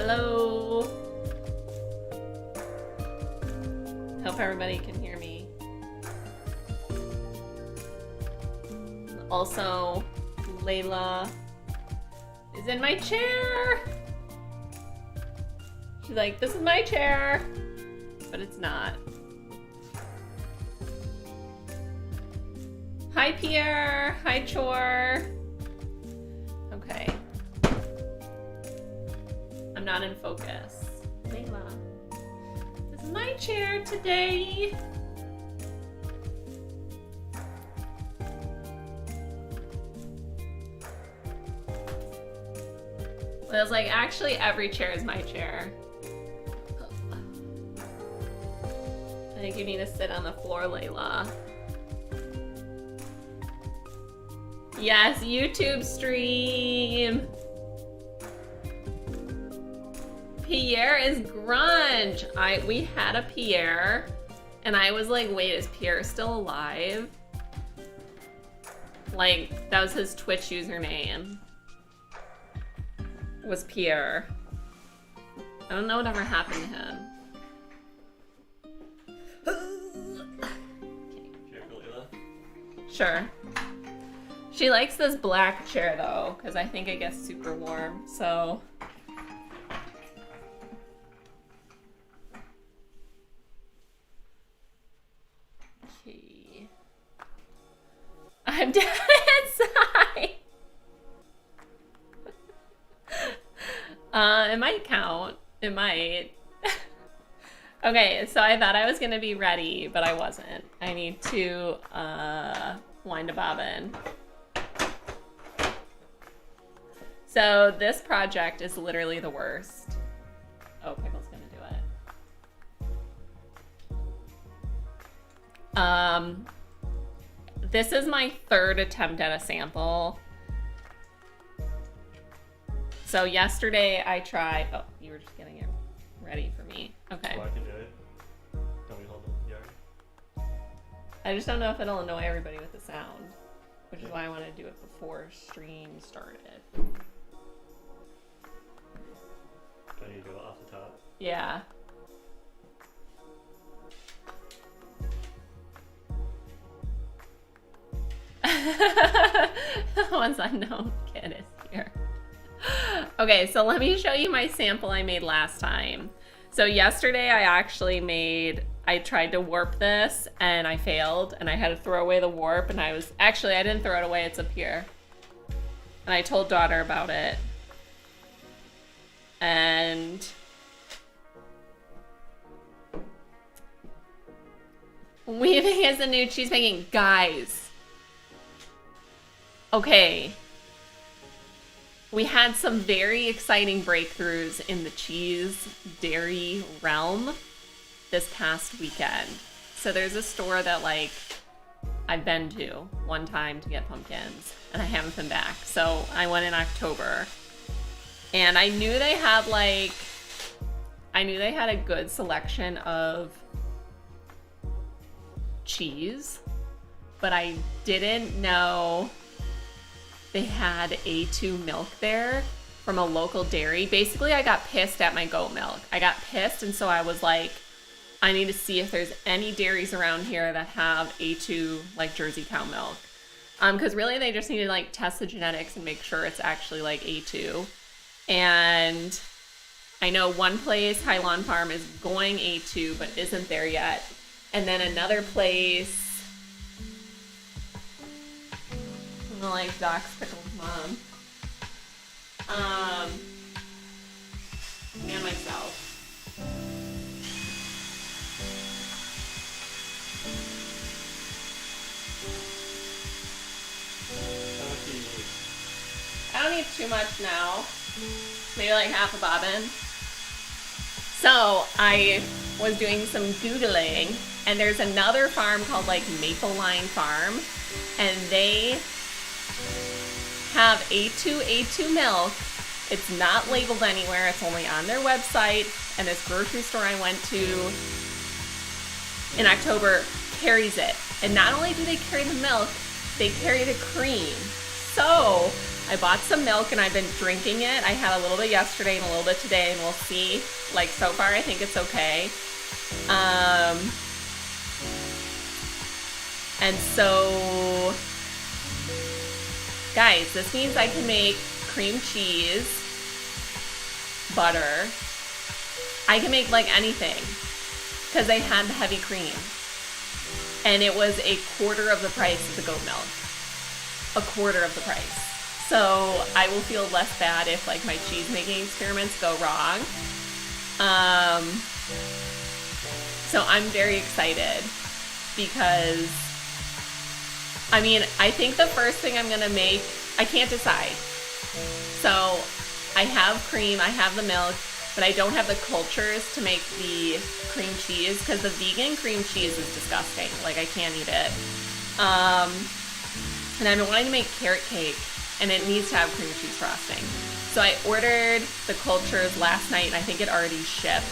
Hello. Hope everybody can hear me. Also, Layla is in my chair. She's like, this is my chair, but it's not. Hi, Pierre. Hi, Chor. Okay. I'm not in focus. Layla. This is my chair today. Well, it's like, actually, every chair is my chair. I think you need to sit on the floor, Layla. Yes, YouTube stream. Pierre is grunge. We had a Pierre, and I was like, wait, is Pierre still alive? Like, that was his Twitch username. Was Pierre. I don't know whatever happened to him. Sure. She likes this black chair though, because I think it gets super warm, so. Okay. I'm dead inside. It might count. It might. Okay, so I thought I was gonna be ready, but I wasn't. I need to wind a bobbin. So this project is literally the worst. Oh, Pickle's gonna do it. This is my third attempt at a sample. So yesterday I tried, oh, you were just getting it ready for me. Okay. Well, I can do it. Don't we hold the yard? I just don't know if it'll annoy everybody with the sound, which is why I want to do it before stream started. Don't you do it off the top? Yeah. Once unknown kid is here. Okay, so let me show you my sample I made last time. So yesterday I tried to warp this and I failed and I had to throw away the warp and I didn't throw it away, it's up here. And I told daughter about it. And weaving is the new cheese making. Guys. Okay. We had some very exciting breakthroughs in the cheese dairy realm this past weekend. So there's a store that like I've been to one time to get pumpkins and I haven't been back. So I went in October and I knew they had a good selection of cheese, but I didn't know they had A2 milk there from a local dairy. Basically, I got pissed at my goat milk. I got pissed, and so I was like, I need to see if there's any dairies around here that have A2, like Jersey cow milk. Because really, they just need to like test the genetics and make sure it's actually like A2. And I know one place, High Lawn Farm, is going A2, but isn't there yet. And then another place, like Doc's Pickle's mom, and myself. I don't need too much now. Maybe like half a bobbin. So I was doing some Googling, and there's another farm called like Maple Line Farm, and they have A2 milk. It's not labeled anywhere. It's only on their website. And this grocery store I went to in October carries it. And not only do they carry the milk, they carry the cream. So I bought some milk and I've been drinking it. I had a little bit yesterday and a little bit today, and we'll see. Like, so far I think it's okay. And so, guys, this means I can make cream cheese, butter. I can make like anything because they had the heavy cream. And it was a quarter of the price of the goat milk. A quarter of the price. So I will feel less bad if like my cheese making experiments go wrong. So I'm very excited because, I mean, I think the first thing I'm gonna make, I can't decide. So I have cream, I have the milk, but I don't have the cultures to make the cream cheese because the vegan cream cheese is disgusting. Like, I can't eat it. And I've been wanting to make carrot cake, and it needs to have cream cheese frosting. So I ordered the cultures last night, and I think it already shipped.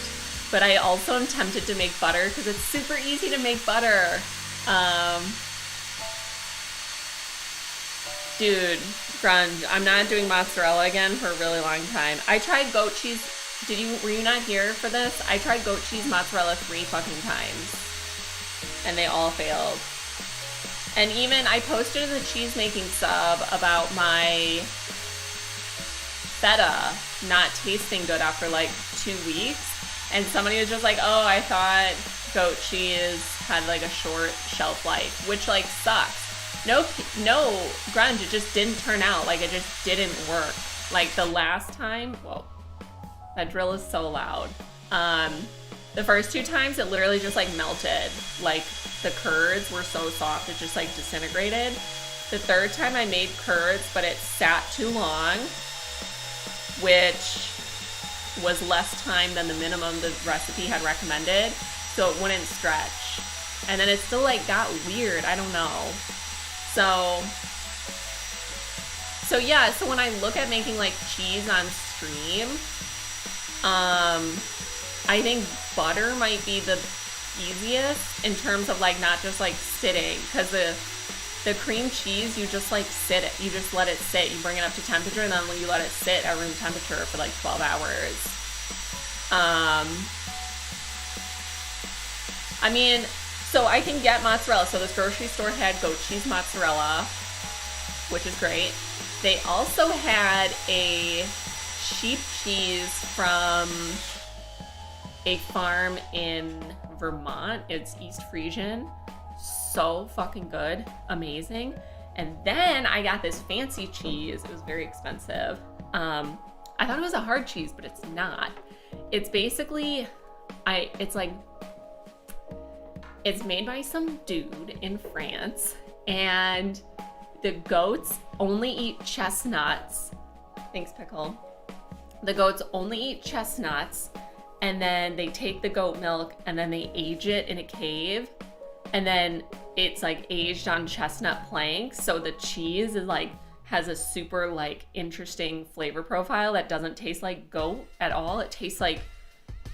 But I also am tempted to make butter because it's super easy to make butter. Dude, grunge, I'm not doing mozzarella again for a really long time. I tried goat cheese. Were you not here for this? I tried goat cheese mozzarella 3 fucking times. And they all failed. And even I posted in the cheese making sub about my feta not tasting good after like 2 weeks. And somebody was just like, oh, I thought goat cheese had like a short shelf life, which like sucks. No, grunge, it just didn't turn out. Like, it just didn't work. Like the last time, whoa, that drill is so loud. The first 2 times it literally just like melted. Like the curds were so soft, it just like disintegrated. The 3rd time I made curds, but it sat too long, which was less time than the minimum the recipe had recommended, so it wouldn't stretch. And then it still like got weird, I don't know. So yeah, so when I look at making like cheese on stream, I think butter might be the easiest in terms of like not just like sitting, because the cream cheese, you just like sit it, you just let it sit, you bring it up to temperature, and then you let it sit at room temperature for like 12 hours. I mean, so I can get mozzarella. So this grocery store had goat cheese mozzarella, which is great. They also had a sheep cheese from a farm in Vermont. It's East Frisian. So fucking good. Amazing. And then I got this fancy cheese. It was very expensive. I thought it was a hard cheese, but it's not. It's basically, it's made by some dude in France, and the goats only eat chestnuts. Thanks, Pickle. The goats only eat chestnuts, and then they take the goat milk and then they age it in a cave, and then it's like aged on chestnut planks, so the cheese is like has a super like interesting flavor profile that doesn't taste like goat at all. It tastes like,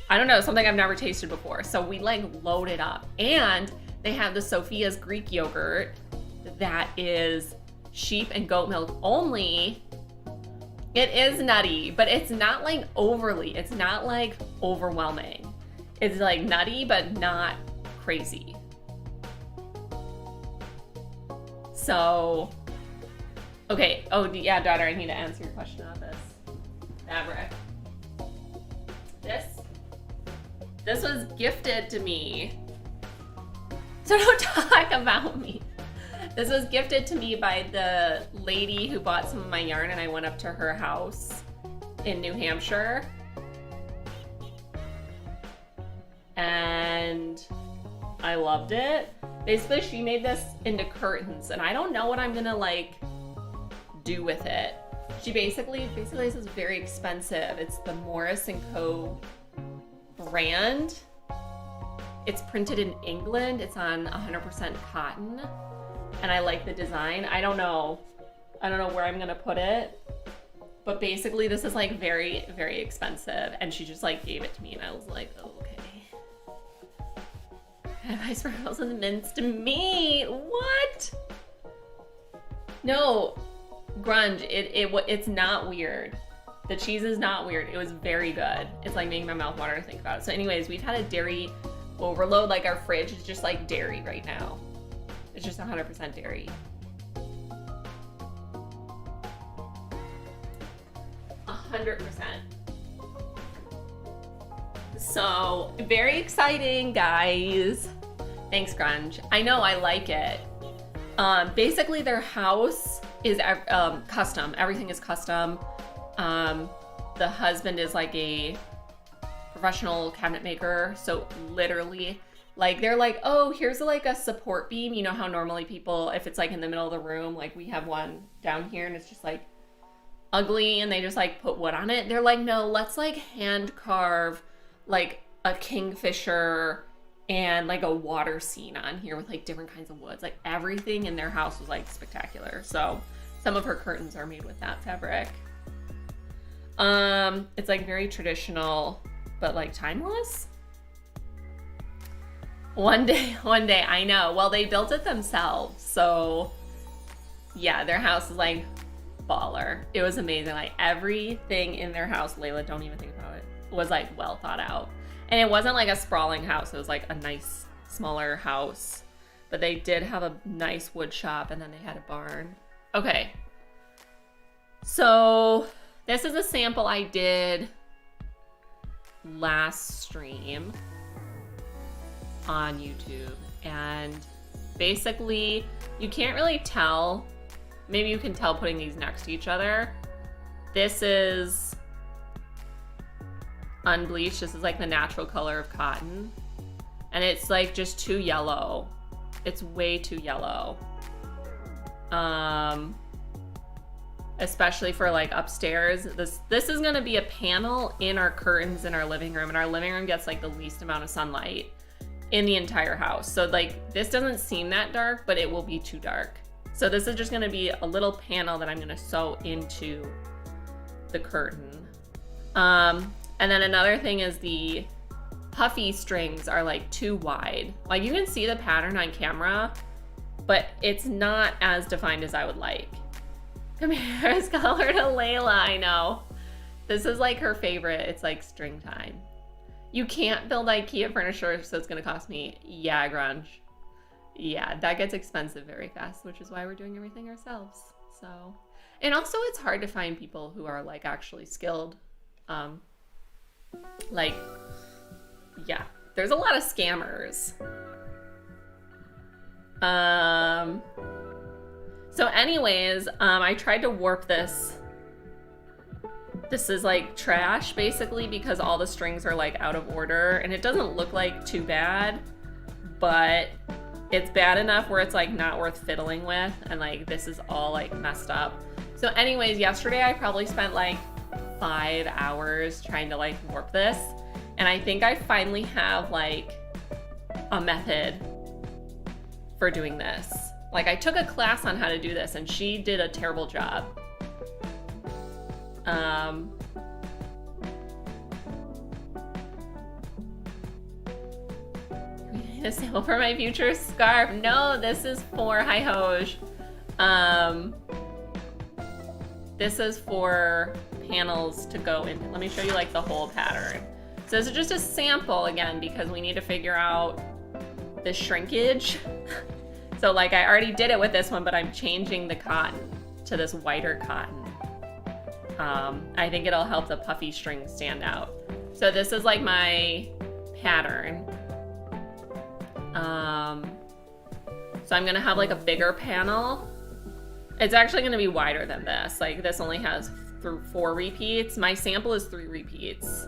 I don't know, something I've never tasted before. So we like load it up. And they have the Sophia's Greek yogurt that is sheep and goat milk only. It is nutty, but it's not like overly, it's not like overwhelming. It's like nutty, but not crazy. So, okay. Oh yeah, daughter, I need to answer your question on this fabric. This was gifted to me. So don't talk about me. This was gifted to me by the lady who bought some of my yarn, and I went up to her house in New Hampshire. And I loved it. Basically, she made this into curtains, and I don't know what I'm gonna like do with it. She basically this is very expensive. It's the Morris & Co. brand. It's printed in England. It's on 100% cotton, and I like the design. I don't know where I'm gonna put it, but basically this is like very, very expensive, and she just like gave it to me, and I was like, oh, okay. Advice for girls in minced meat. What? No, Grunge, it's not weird. The cheese is not weird. It was very good. It's like making my mouth water to think about it. So anyways, we've had a dairy overload. Like our fridge is just like dairy right now. It's just 100% dairy. 100%. So very exciting, guys. Thanks, Grunge. I know, I like it. Basically their house is custom. Everything is custom. The husband is like a professional cabinet maker. So literally, like they're like, oh, here's like a support beam. You know how normally people, if it's like in the middle of the room, like we have one down here and it's just like ugly and they just like put wood on it. They're like, no, let's like hand carve like a kingfisher and like a water scene on here with like different kinds of woods. Like everything in their house was like spectacular. So some of her curtains are made with that fabric. It's like very traditional, but like timeless. One day, I know. Well, they built it themselves. So yeah, their house is like baller. It was amazing. Like everything in their house, Layla, don't even think about it, was like well thought out. And it wasn't like a sprawling house. It was like a nice, smaller house. But they did have a nice wood shop and then they had a barn. Okay. So this is a sample I did last stream on YouTube. And basically, you can't really tell. Maybe you can tell putting these next to each other. This is unbleached. This is like the natural color of cotton. And it's like just too yellow. It's way too yellow. Especially for like upstairs. This is gonna be a panel in our curtains in our living room. And our living room gets like the least amount of sunlight in the entire house. So like this doesn't seem that dark, but it will be too dark. So this is just gonna be a little panel that I'm gonna sew into the curtain. And then another thing is the puffy strings are like too wide. Like you can see the pattern on camera, but it's not as defined as I would like. Come here, it's color to Layla, I know. This is like her favorite. It's like string time. You can't build IKEA furniture, so it's gonna cost me, yeah, Grunge. Yeah, that gets expensive very fast, which is why we're doing everything ourselves. So, and also it's hard to find people who are like actually skilled. Like, yeah, there's a lot of scammers. So anyways, I tried to warp this. This is like trash basically because all the strings are like out of order and it doesn't look like too bad, but it's bad enough where it's like not worth fiddling with and like this is all like messed up. So anyways, yesterday I probably spent like 5 hours trying to like warp this and I think I finally have like a method for doing this. Like I took a class on how to do this and she did a terrible job. A sample for my future scarf. No, this is for hi Hoj. This is for panels to go in. Let me show you like the whole pattern. So this is just a sample again because we need to figure out the shrinkage. So like I already did it with this one, but I'm changing the cotton to this whiter cotton. I think it'll help the puffy string stand out. So this is like my pattern. So I'm gonna have like a bigger panel. It's actually gonna be wider than this. Like this only has 4 repeats. My sample is 3 repeats.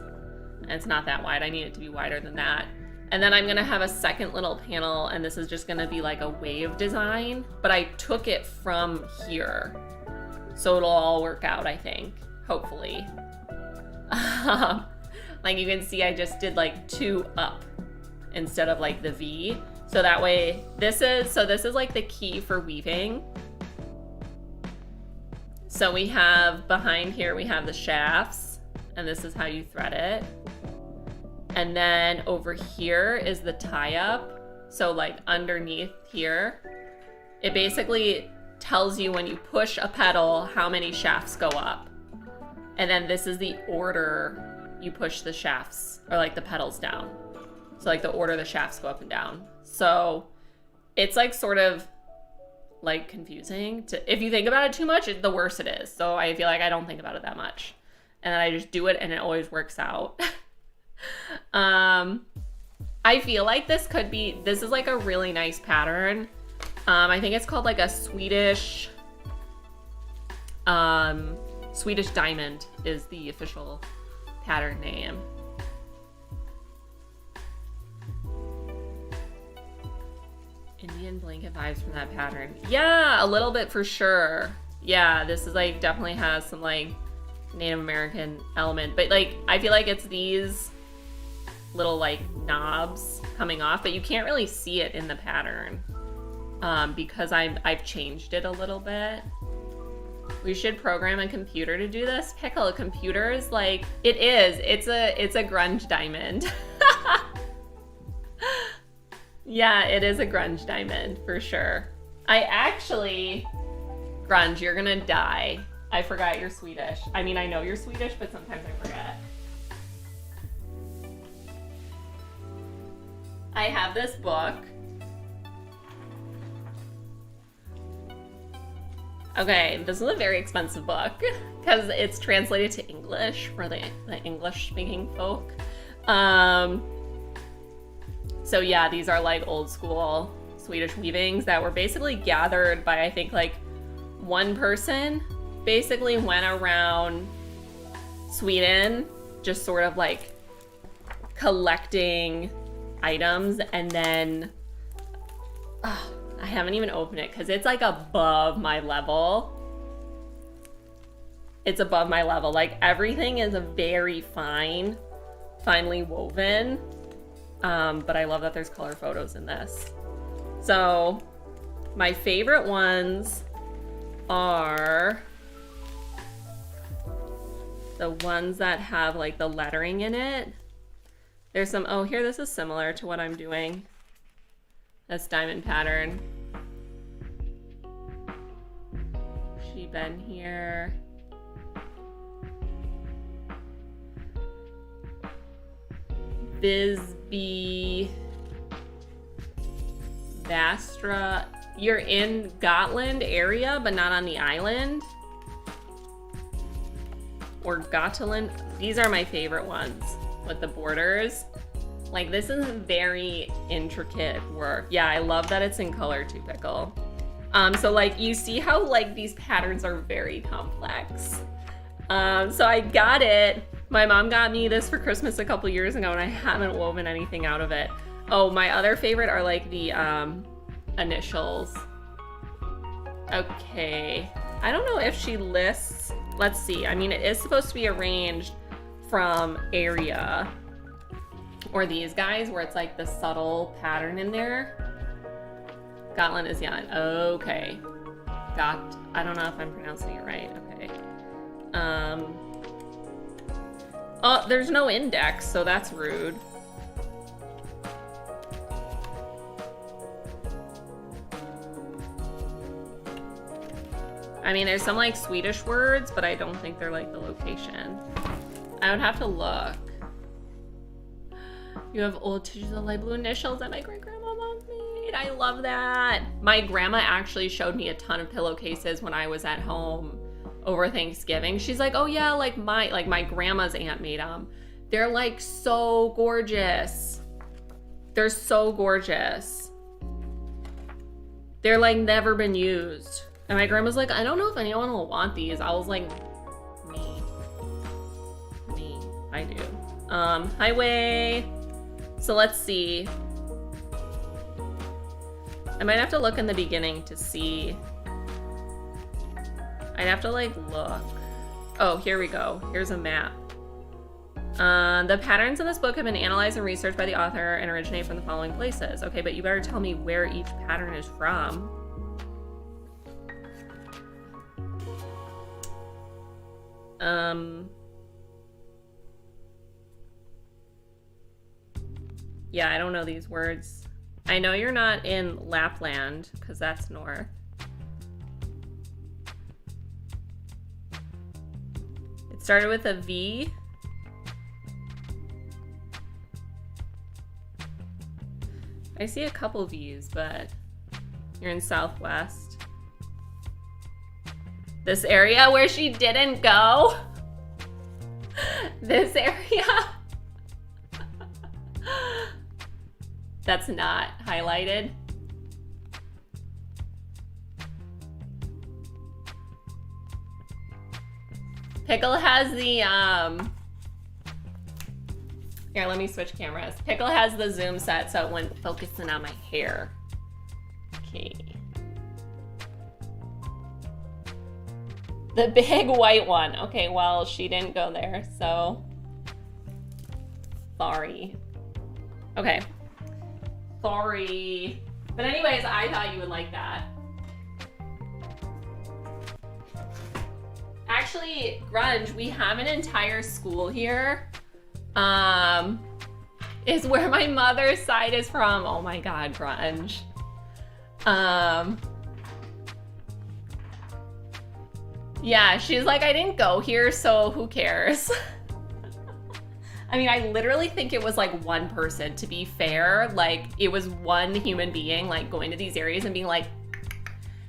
And it's not that wide. I need it to be wider than that. And then I'm gonna have a second little panel and this is just gonna be like a wave design, but I took it from here. So it'll all work out, I think, hopefully. Like you can see, I just did like 2 up instead of like the V. So that way, this is like the key for weaving. So we have behind here, we have the shafts and this is how you thread it. And then over here is the tie up. So like underneath here, it basically tells you when you push a pedal how many shafts go up. And then this is the order you push the shafts, or like the pedals down. So like the order the shafts go up and down. So it's like sort of like confusing to, if you think about it too much, the worse it is. So I feel like I don't think about it that much. And then I just do it and it always works out. I feel like this is like a really nice pattern. I think it's called like a Swedish diamond is the official pattern name. Indian blanket vibes from that pattern. Yeah, a little bit for sure. Yeah, this is like definitely has some like Native American element, but like I feel like it's these little like knobs coming off, but you can't really see it in the pattern because I've changed it a little bit. We should program a computer to do this. Pickle, a computer is like, it's a grunge diamond. Yeah, it is a grunge diamond for sure. Grunge, you're gonna die. I forgot you're Swedish. I mean, I know you're Swedish, but sometimes I forget. I have this book. Okay, this is a very expensive book because it's translated to English for the English-speaking folk. So yeah, these are like old school Swedish weavings that were basically gathered by, I think, like one person basically went around Sweden just sort of like collecting items, and then I haven't even opened it because it's like above my level. It's above my level. Like everything is a very finely woven. But I love that there's color photos in this. So my favorite ones are the ones that have like the lettering in it. There's some, oh, here, this is similar to what I'm doing. That's diamond pattern. She been here. Visby, Vastra. You're in Gotland area, but not on the island. Or Gotland. These are my favorite ones with the borders. Like, this is very intricate work. Yeah, I love that it's in color too, Pickle. So like, you see how like these patterns are very complex. So I got it. My mom got me this for Christmas a couple years ago, and I haven't woven anything out of it. Oh, my other favorite are like the initials. Okay. I don't know if she lists, let's see. I mean, it is supposed to be arranged from area, or these guys where it's like the subtle pattern in there. Gotland is yeah. Okay. I don't know if I'm pronouncing it right. Okay. Oh, there's no index, so that's rude. I mean, there's some like Swedish words, but I don't think they're like the location. I would have to look. You have old tissues of light blue initials that my great-grandma made. I love that. My grandma actually showed me a ton of pillowcases when I was at home over Thanksgiving. She's like, oh yeah, like my grandma's aunt made them. They're like so gorgeous. They're so gorgeous. They're like never been used. And my grandma's like, I don't know if anyone will want these. I was like, me, I do. Highway. So let's see. I might have to look in the beginning to see. I'd have to like look. Oh, here we go. Here's a map. The patterns in this book have been analyzed and researched by the author and originate from the following places. Okay, but you better tell me where each pattern is from. Yeah, I don't know these words. I know you're not in Lapland, because that's north. Started with a V. I see a couple V's, but you're in Southwest. This area where she didn't go. This area. That's not highlighted. Pickle has the, here, let me switch cameras. Pickle has the zoom set so it wouldn't focus in on my hair. Okay. The big white one. Okay, well, she didn't go there, so sorry. Okay. Sorry. But anyways, I thought you would like that. Actually, grunge, we have an entire school here. Is where my mother's side is from. Oh my god, grunge. Yeah, she's like, I didn't go here, so who cares? I mean, I literally think it was like one person, to be fair. Like, it was one human being, like, going to these areas and being like,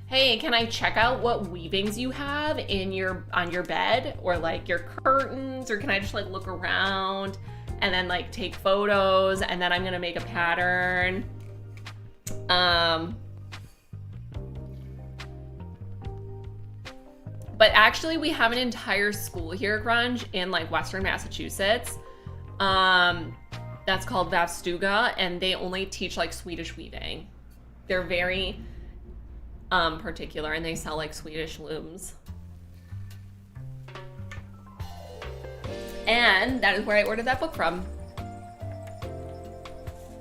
hey, can I check out what weavings you have in on your bed? Or like your curtains? Or can I just like look around and then like take photos and then I'm gonna make a pattern? But actually we have an entire school here, grunge, in like Western Massachusetts. That's called Vavstuga, and they only teach like Swedish weaving. They're very particular, and they sell like Swedish looms. And that is where I ordered that book from.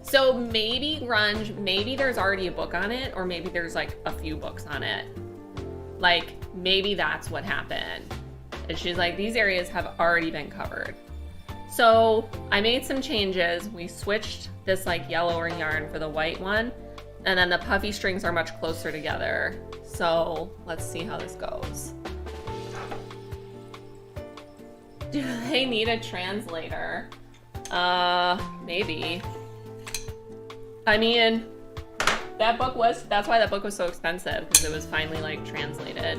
So maybe, grunge, maybe there's already a book on it, or maybe there's like a few books on it. Like, maybe that's what happened. And she's like, these areas have already been covered. So I made some changes. We switched this like yellower yarn for the white one. And then the puffy strings are much closer together. So let's see how this goes. Do they need a translator? Maybe. I mean, that's why that book was so expensive, because it was finally like translated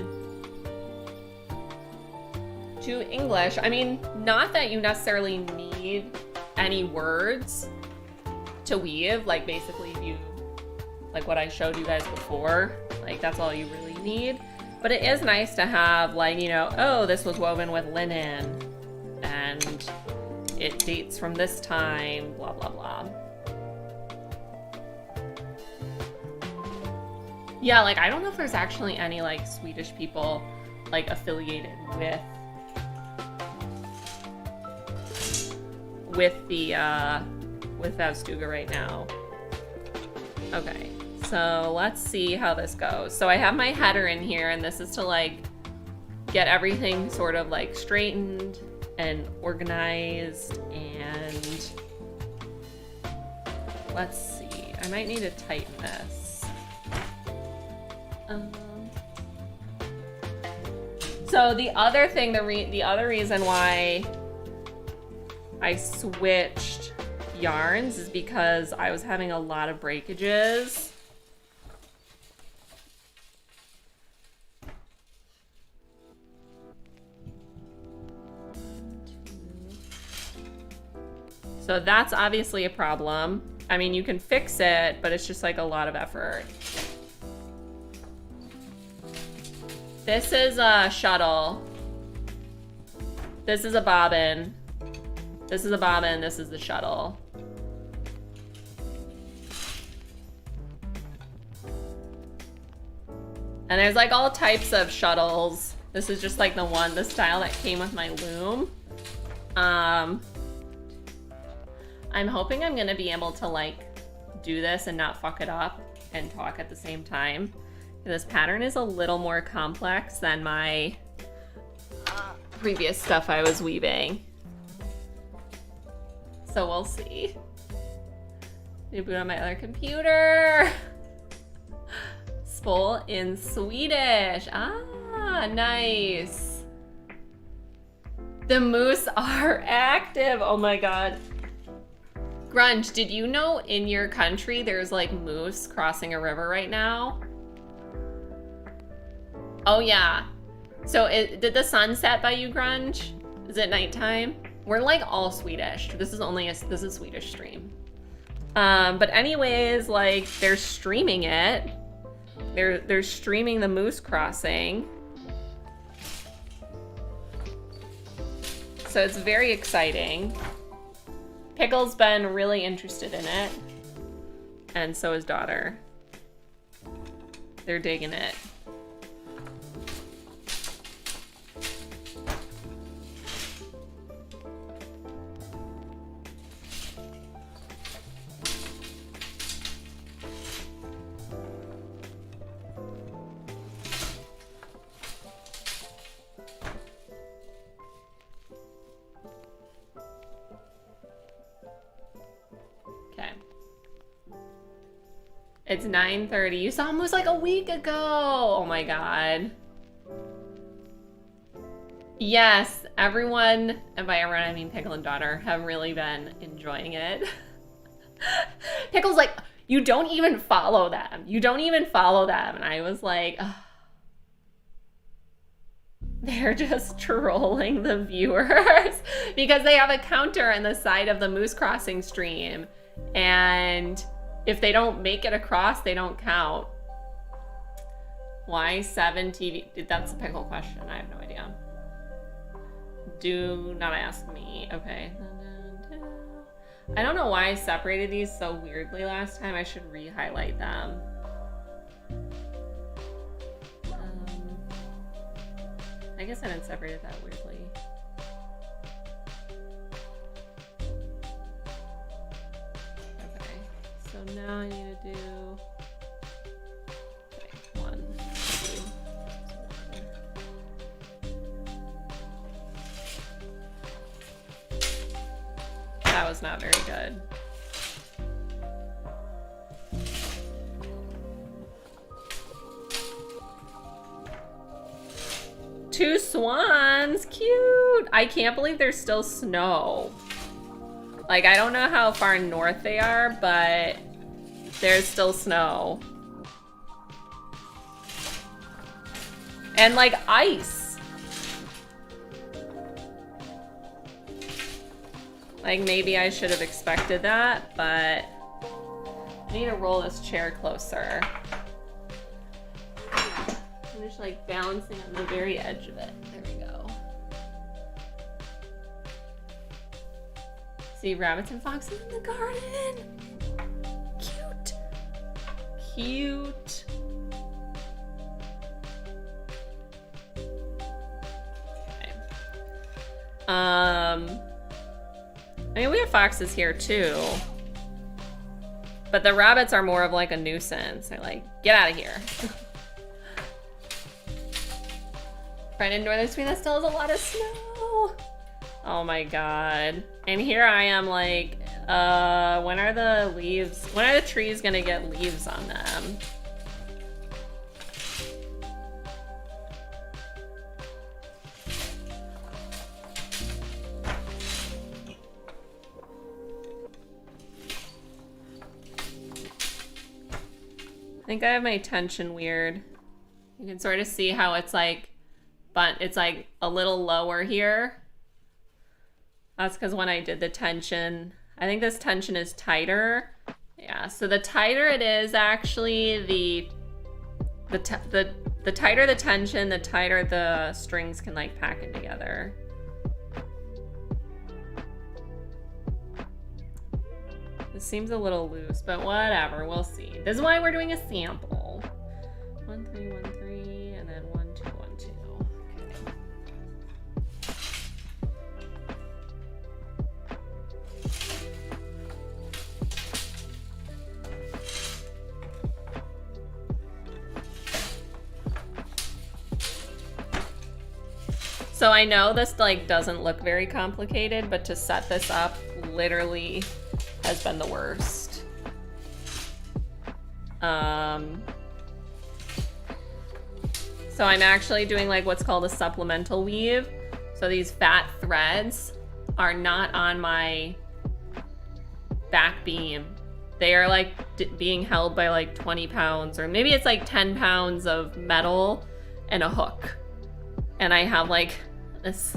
to English. I mean, not that you necessarily need any words to weave, like basically if you, like what I showed you guys before, like that's all you really need. But it is nice to have like, you know, oh, this was woven with linen and it dates from this time, blah, blah, blah. Yeah, like I don't know if there's actually any like Swedish people like affiliated with Vavstuga right now. Okay, so let's see how this goes. So I have my header in here, and this is to like get everything sort of like straightened and organized, and let's see, I might need to tighten this. So the other thing, the other reason why I switched yarns is because I was having a lot of breakages. So that's obviously a problem. I mean, you can fix it, but it's just like a lot of effort. This is a shuttle. This is a bobbin. This is a bobbin, this is the shuttle. And there's like all types of shuttles. This is just like the style that came with my loom. I'm hoping I'm gonna be able to like do this and not fuck it up and talk at the same time. This pattern is a little more complex than my previous stuff I was weaving. So we'll see. Need to boot on my other computer. Spool in Swedish. Ah, nice. The moose are active. Oh my god. Grunge, did you know in your country there's like moose crossing a river right now? Oh yeah. So did the sun set by you, Grunge? Is it nighttime? We're like all Swedish. This is Swedish stream. But anyways, like they're streaming it. They're streaming the moose crossing. So it's very exciting. Pickle's been really interested in it. And so is Daughter. They're digging it. It's 9:30. You saw him was like a week ago. Oh my god. Yes, everyone, and by everyone I mean Pickle and Daughter, have really been enjoying it. Pickle's like, you don't even follow them. You don't even follow them. And I was like, ugh. They're just trolling the viewers because they have a counter on the side of the Moose Crossing stream. And if they don't make it across, they don't count. Why 7 TV? That's a Pickle question. I have no idea. Do not ask me. Okay. I don't know why I separated these so weirdly last time. I should re-highlight them. I guess I didn't separate it that weirdly. So now I need to do 1, 2, 1. That was not very good. Two swans, cute. I can't believe there's still snow. Like, I don't know how far north they are, but there's still snow. And like ice. Like maybe I should have expected that, but I need to roll this chair closer. I'm just like balancing on the very edge of it. There we go. See rabbits and foxes in the garden. Cute. Cute. Okay. I mean, we have foxes here too. But the rabbits are more of like a nuisance. They're like, get out of here. Right in northern Sweden, that still has a lot of snow. Oh my god. And here I am like, when are the trees gonna get leaves on them? I think I have my tension weird. You can sort of see how it's like, but it's like a little lower here. That's because when I did the tension, I think this tension is tighter. Yeah, so the tighter it is, actually, the tighter the tension, the tighter the strings can like pack in together. This seems a little loose, but whatever, we'll see. This is why we're doing a sample. 1 3 1 3, and then 1 2 1 2. So I know this like doesn't look very complicated, but to set this up literally has been the worst. So I'm actually doing like what's called a supplemental weave. So these fat threads are not on my back beam. They are like being held by like 20 pounds, or maybe it's like 10 pounds of metal and a hook. And I have like this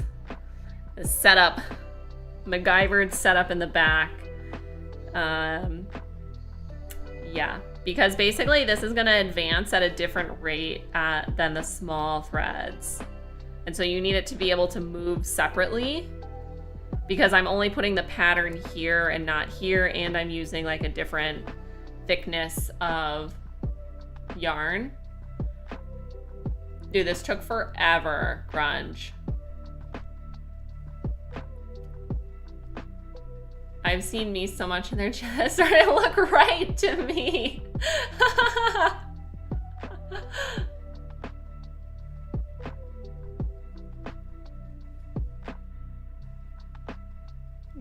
setup, MacGyvered setup in the back. Yeah, because basically this is gonna advance at a different rate than the small threads. And so you need it to be able to move separately, because I'm only putting the pattern here and not here, and I'm using like a different thickness of yarn. Dude, this took forever, Grunge. I've seen me so much and they're just starting to look right to me.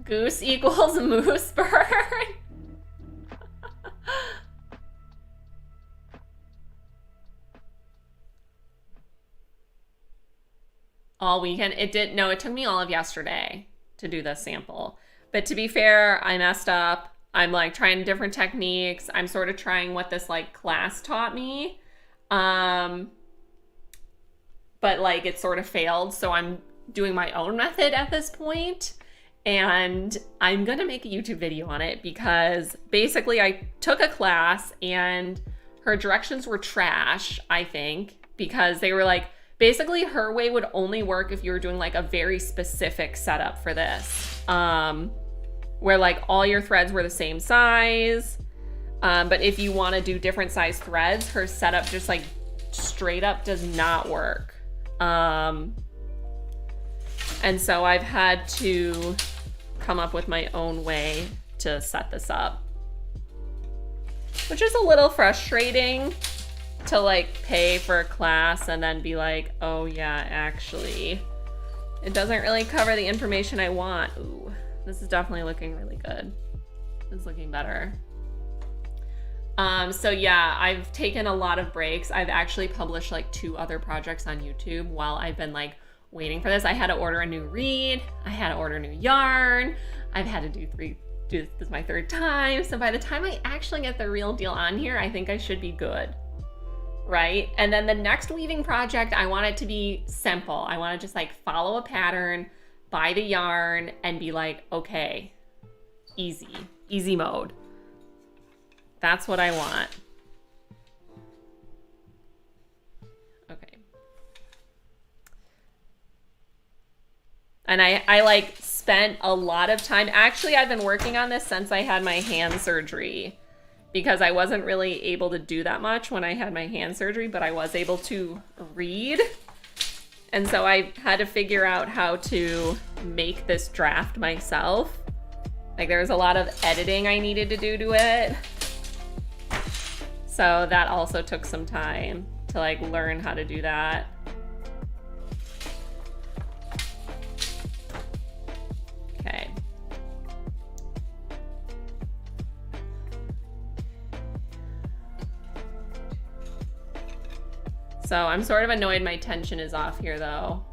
Goose equals moose bird. All weekend. It took me all of yesterday to do this sample. But to be fair, I messed up. I'm like trying different techniques. I'm sort of trying what this like class taught me. But like it sort of failed. So I'm doing my own method at this point. And I'm gonna make a YouTube video on it, because basically I took a class and her directions were trash, I think, because they were like, basically her way would only work if you were doing like a very specific setup for this, where like all your threads were the same size. But if you wanna do different size threads, her setup just like straight up does not work. And so I've had to come up with my own way to set this up, which is a little frustrating to like pay for a class and then be like, oh yeah, actually, it doesn't really cover the information I want. Ooh, this is definitely looking really good. It's looking better. So yeah, I've taken a lot of breaks. I've actually published like 2 other projects on YouTube while I've been like waiting for this. I had to order a new reed. I had to order new yarn. I've had to do this is my 3rd time. So by the time I actually get the real deal on here, I think I should be good, right? And then the next weaving project, I want it to be simple. I want to just like follow a pattern, buy the yarn, and be like, okay, easy mode. That's what I want. Okay. And I like spent a lot of time. Actually, I've been working on this since I had my hand surgery, because I wasn't really able to do that much when I had my hand surgery, but I was able to read. And so I had to figure out how to make this draft myself. Like there was a lot of editing I needed to do to it. So that also took some time to like learn how to do that. Okay. So I'm sort of annoyed my tension is off here though.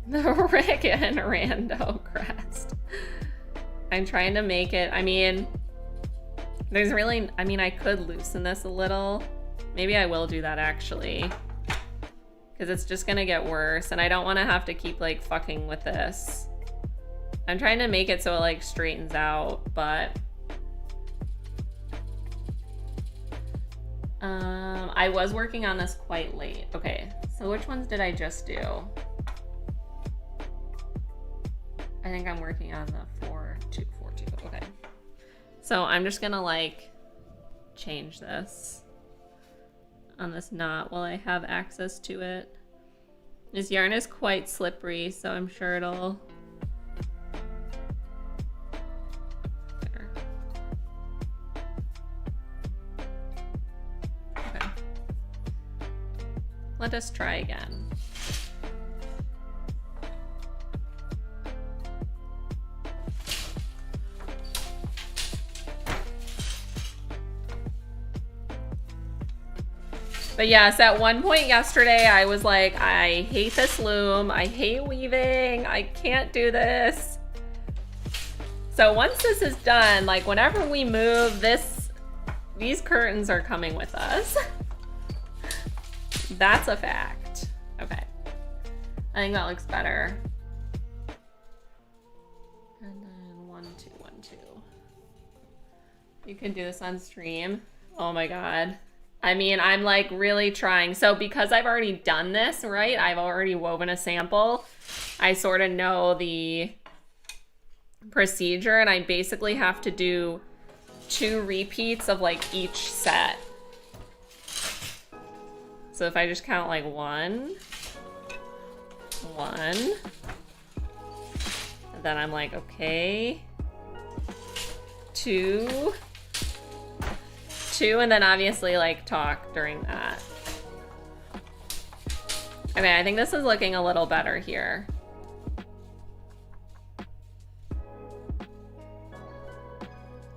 The Rick and Rando crest. I'm trying to make it, I mean, there's really, I mean, I could loosen this a little. Maybe I will do that actually, because it's just gonna get worse and I don't want to have to keep like fucking with this. I'm trying to make it so it like straightens out, but I was working on this quite late. Okay, so which ones did I just do? I think I'm working on the 4-2-4-2. Okay. So I'm just gonna like change this on this knot while I have access to it. This yarn is quite slippery, so I'm sure it'll... There. Okay. Let us try again. But yes, at one point yesterday, I was like, I hate this loom. I hate weaving. I can't do this. So once this is done, like whenever we move, these curtains are coming with us. That's a fact. Okay. I think that looks better. And then 1, 2, 1, 2. You can do this on stream. Oh my God. I mean, I'm like really trying. So because I've already done this, right? I've already woven a sample. I sort of know the procedure, and I basically have to do 2 repeats of like each set. So if I just count like 1, and then I'm like, okay, 2, and then obviously like talk during that. Okay, I think this is looking a little better here.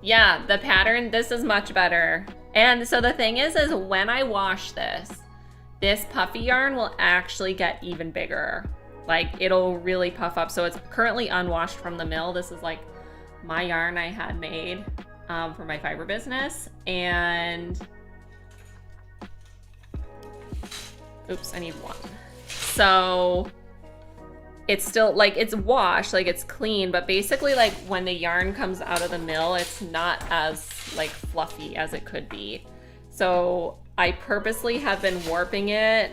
Yeah, the pattern, this is much better. And so the thing is when I wash this puffy yarn will actually get even bigger. Like it'll really puff up. So it's currently unwashed from the mill. This is like my yarn I had made for my fiber business. And oops, I need 1. So it's still like it's washed, like it's clean, but basically like when the yarn comes out of the mill, it's not as like fluffy as it could be. So I purposely have been warping it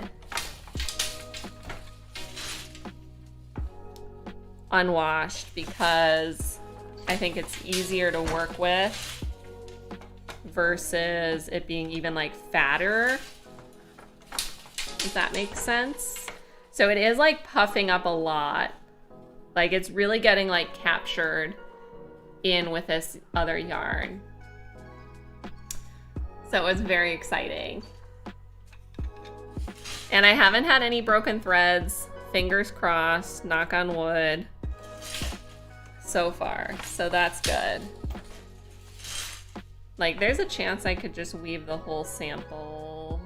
unwashed because I think it's easier to work with versus it being even like fatter. Does that make sense? So it is like puffing up a lot. Like it's really getting like captured in with this other yarn. So it was very exciting. And I haven't had any broken threads, fingers crossed, knock on wood, so far. So that's good. Like there's a chance I could just weave the whole sample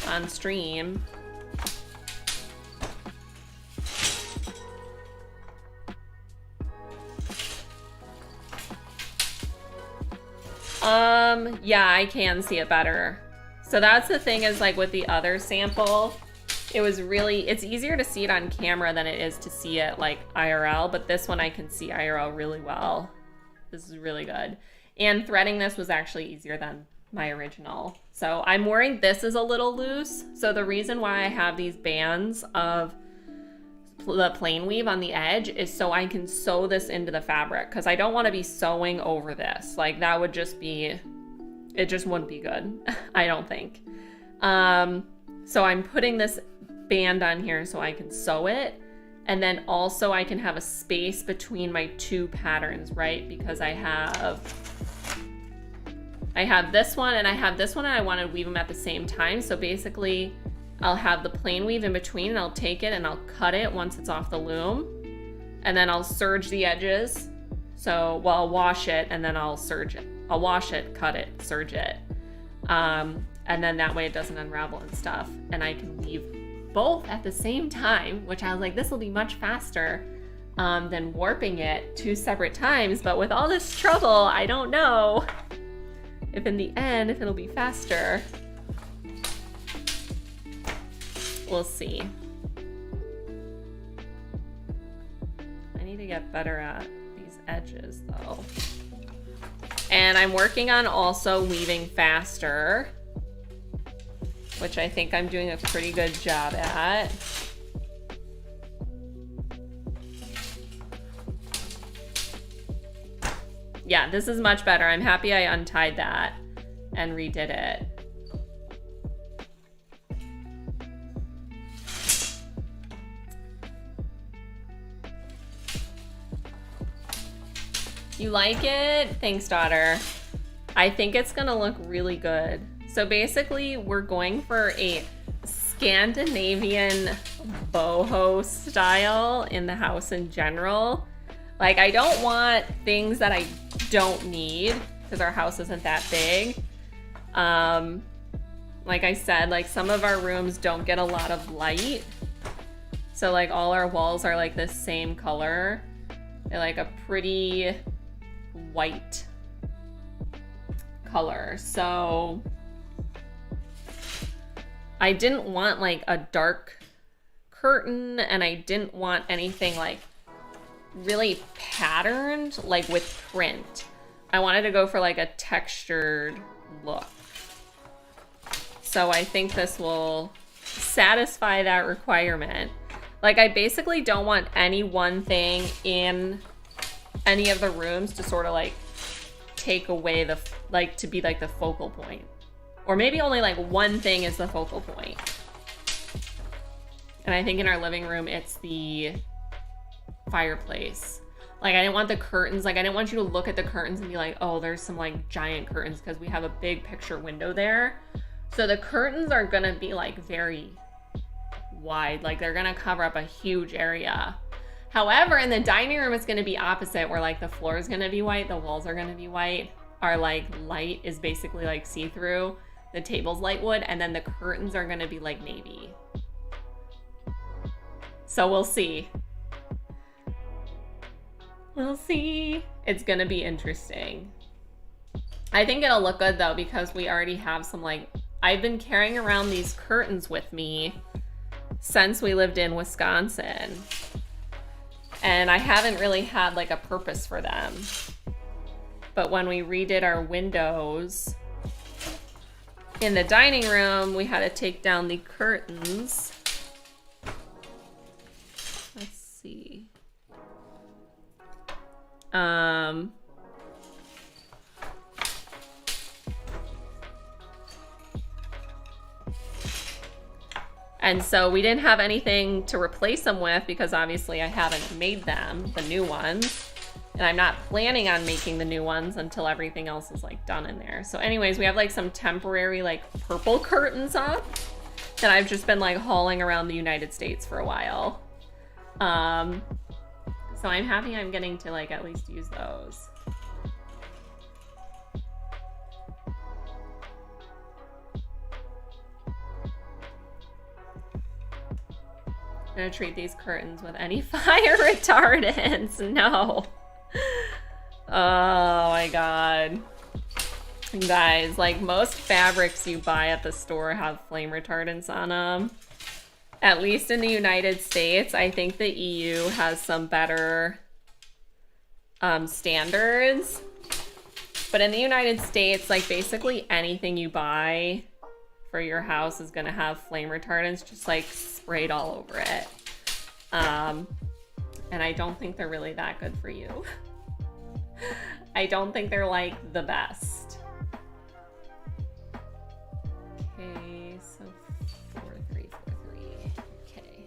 on stream. Yeah, I can see it better. So that's the thing is like with the other sample, it's easier to see it on camera than it is to see it like IRL, but this one I can see IRL really well. This is really good. And threading this was actually easier than my original. So I'm worrying this is a little loose. So the reason why I have these bands of the plain weave on the edge is so I can sew this into the fabric, because I don't want to be sewing over this. Like that would just be, it just wouldn't be good. I don't think. So I'm putting this band on here so I can sew it. And then also I can have a space between my 2 patterns, right? Because I have this one and I have this one and I want to weave them at the same time. So basically I'll have the plain weave in between and I'll take it and I'll cut it once it's off the loom. And then I'll serge the edges. So, well, I'll wash it and then I'll serge it. I'll wash it, cut it, serge it. And then that way it doesn't unravel and stuff. And I can weave both at the same time, which I was like, this will be much faster than warping it 2 separate times. But with all this trouble, I don't know if in the end, if it'll be faster. We'll see. I need to get better at these edges though. And I'm working on also weaving faster, which I think I'm doing a pretty good job at. Yeah, this is much better. I'm happy I untied that and redid it. You like it? Thanks, daughter. I think it's gonna look really good. So basically, we're going for a Scandinavian boho style in the house in general. Like, I don't want things that I don't need because our house isn't that big. Like I said, like some of our rooms don't get a lot of light. So like all our walls are like the same color. They're like a pretty white color. So I didn't want like a dark curtain, and I didn't want anything like really patterned, like with print. I wanted to go for like a textured look. So I think this will satisfy that requirement. Like I basically don't want any one thing in any of the rooms to sort of like take away the, like to be like the focal point. Or maybe only like one thing is the focal point. And I think in our living room, it's the fireplace. Like I didn't want the curtains, like I didn't want you to look at the curtains and be like, oh, there's some like giant curtains, because we have a big picture window there. So the curtains are gonna be like very wide, like they're gonna cover up a huge area. However, in the dining room, it's gonna be opposite, where like the floor is gonna be white, the walls are gonna be white. Our like light is basically like see-through, the table's light wood, and then the curtains are gonna be like navy. So we'll see. We'll see. It's gonna be interesting. I think it'll look good though, because we already have some like, I've been carrying around these curtains with me since we lived in Wisconsin. And I haven't really had like a purpose for them. But when we redid our windows in the dining room, we had to take down the curtains. Let's see. And so we didn't have anything to replace them with, because obviously I haven't made them, the new ones. And I'm not planning on making the new ones until everything else is like done in there. So anyways, we have like some temporary like purple curtains up that I've just been like hauling around the United States for a while. So I'm happy I'm getting to like at least use those. I'm gonna treat these curtains with any fire retardants. No. Oh my god. Guys, like most fabrics you buy at the store have flame retardants on them. At least in the United States. I think the EU has some better standards. But in the United States, like basically anything you buy for your house is gonna have flame retardants just like sprayed all over it. And I don't think they're really that good for you. I don't think they're like the best. Okay, so 4343. Okay.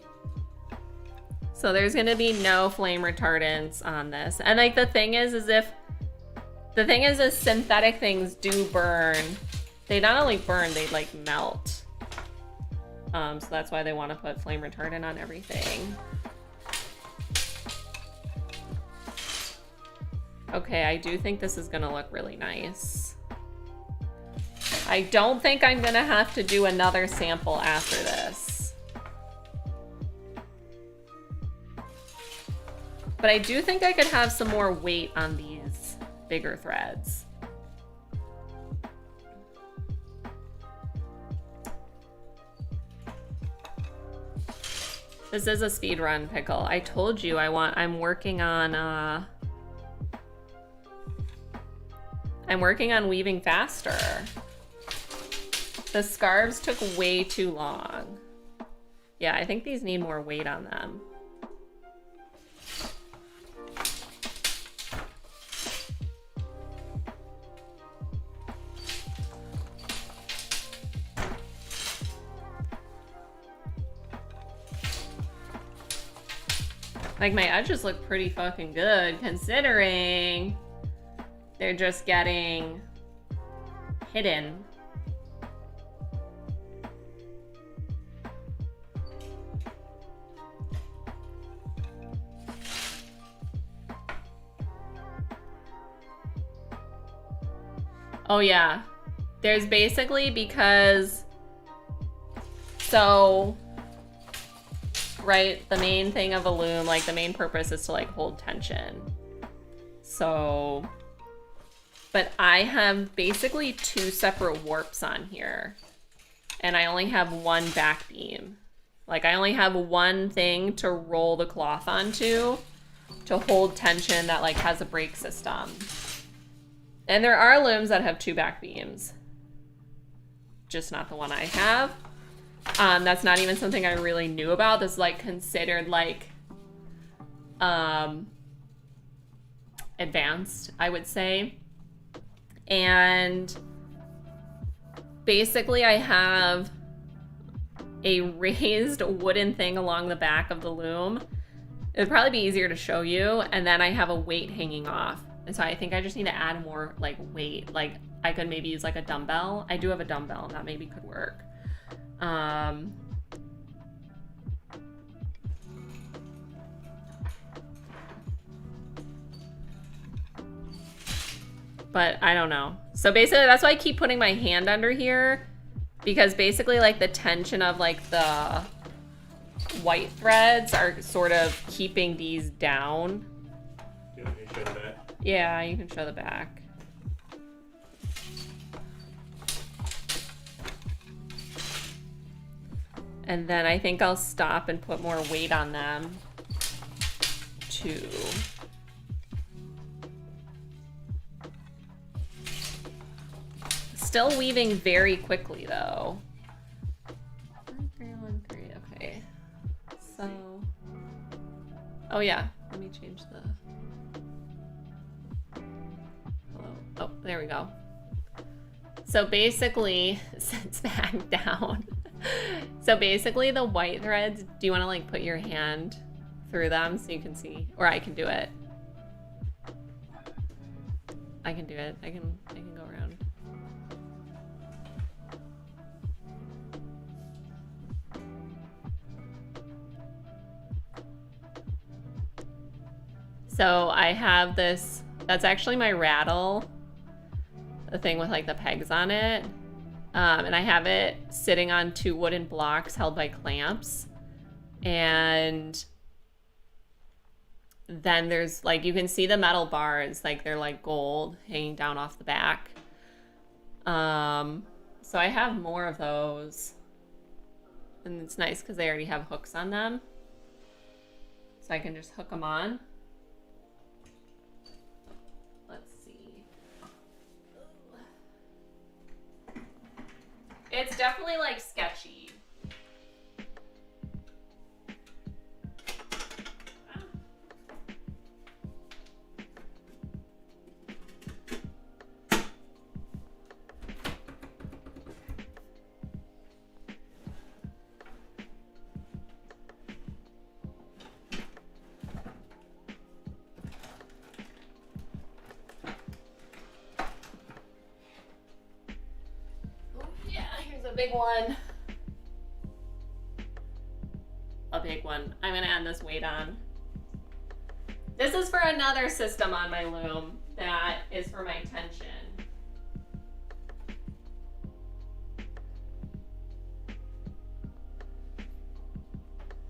So there's gonna be no flame retardants on this. And like the thing is synthetic things do burn. They not only burn, they like melt. So that's why they want to put flame retardant on everything. Okay, I do think this is gonna look really nice. I don't think I'm gonna have to do another sample after this. But I do think I could have some more weight on these bigger threads. This is a speed run pickle. I told you I'm working on weaving faster. The scarves took way too long. Yeah, I think these need more weight on them. Like my edges look pretty fucking good considering they're just getting hidden. Oh yeah, there's basically, because So, right, the main thing of a loom, like the main purpose is to like hold tension. So, but I have basically 2 separate warps on here. And I only have 1 back beam. Like I only have 1 thing to roll the cloth onto to hold tension that like has a brake system. And there are looms that have 2 back beams. Just not the one I have. That's not even something I really knew about. This is like considered like advanced, I would say. And basically I have a raised wooden thing along the back of the loom. It would probably be easier to show you. And then I have a weight hanging off. And so I think I just need to add more like weight. Like I could maybe use like a dumbbell. I do have a dumbbell and that maybe could work. But I don't know. So basically that's why I keep putting my hand under here, because basically like the tension of like the white threads are sort of keeping these down. You want me to show the back? Yeah, you can show the back. And then I think I'll stop and put more weight on them too. Still weaving very quickly though. 313, okay. So, oh yeah, let me change the, hello. Oh, there we go. So basically, sits back down. So basically the white threads, do you want to like put your hand through them so you can see, or I can do it. I can do it. I can go around. So I have this, that's actually my rattle, the thing with like the pegs on it. And I have it sitting on 2 wooden blocks held by clamps. And then there's like, you can see the metal bars, like they're like gold hanging down off the back. So I have more of those. And it's nice because they already have hooks on them. So I can just hook them on. Let's see. It's definitely like sketchy. Big one. A big one. I'm gonna add this weight on. This is for another system on my loom that is for my tension.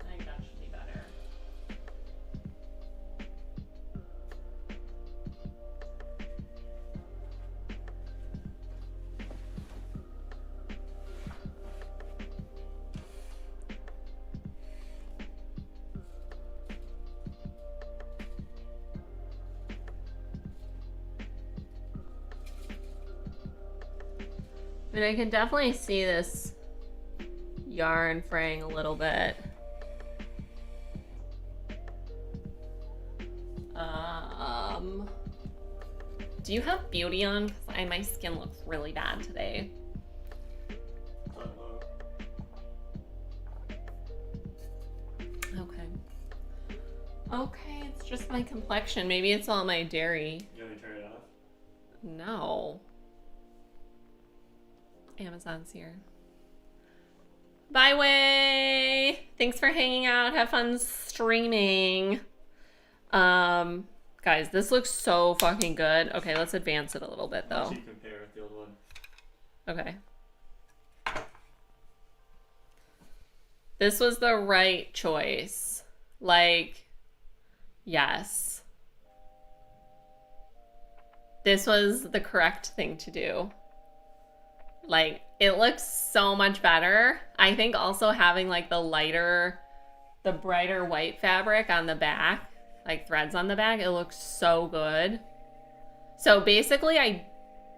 I think that should be better. I mean, I can definitely see this yarn fraying a little bit. Do you have beauty on? Because my skin looks really bad today. Okay. Okay, it's just my complexion. Maybe it's all my dairy. You want me to turn it off? No. Amazon's here. Bye, Way! Thanks for hanging out. Have fun streaming. Guys, this looks so fucking good. Okay, let's advance it a little bit, though. So you compare with the old one. Okay. This was the right choice. Like, yes. This was the correct thing to do. Like, it looks so much better. I think also having like the brighter white fabric on the back, like threads on the back, it looks so good. So basically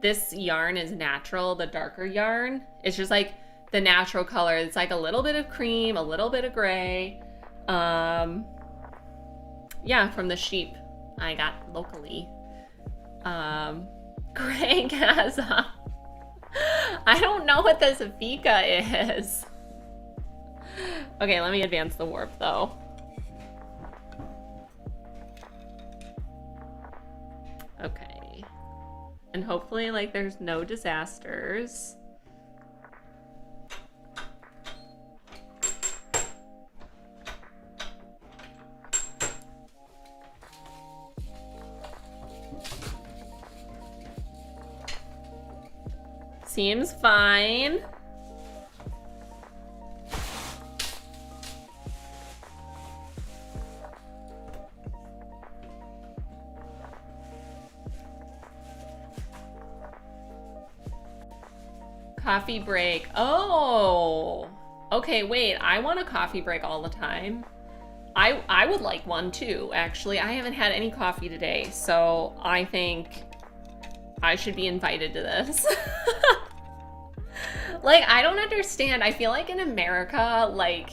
this yarn is natural, the darker yarn. It's just like the natural color. It's like a little bit of cream, a little bit of gray. Yeah, from the sheep I got locally. Greg has I don't know what this Vika is. Okay, let me advance the warp though. Okay. And hopefully like there's no disasters. Seems fine. Coffee break. Oh. Okay, wait. I want a coffee break all the time. I would like one too, actually. I haven't had any coffee today, so I think I should be invited to this. Like, I don't understand. I feel like in America, like,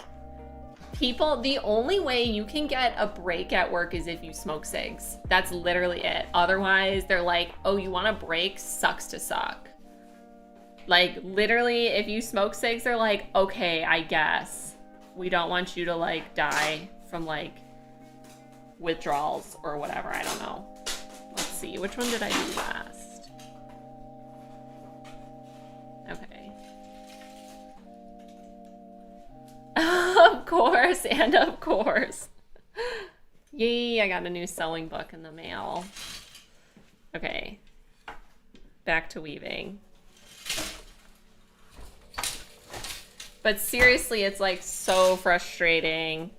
people, the only way you can get a break at work is if you smoke cigs. That's literally it. Otherwise, they're like, oh, you want a break? Sucks to suck. Like, literally, if you smoke cigs, they're like, okay, I guess. We don't want you to, like, die from, like, withdrawals or whatever. I don't know. Let's see. Which one did I do last? Okay. Of course, and of course. Yay, I got a new sewing book in the mail. Okay. Back to weaving. But seriously, it's like so frustrating.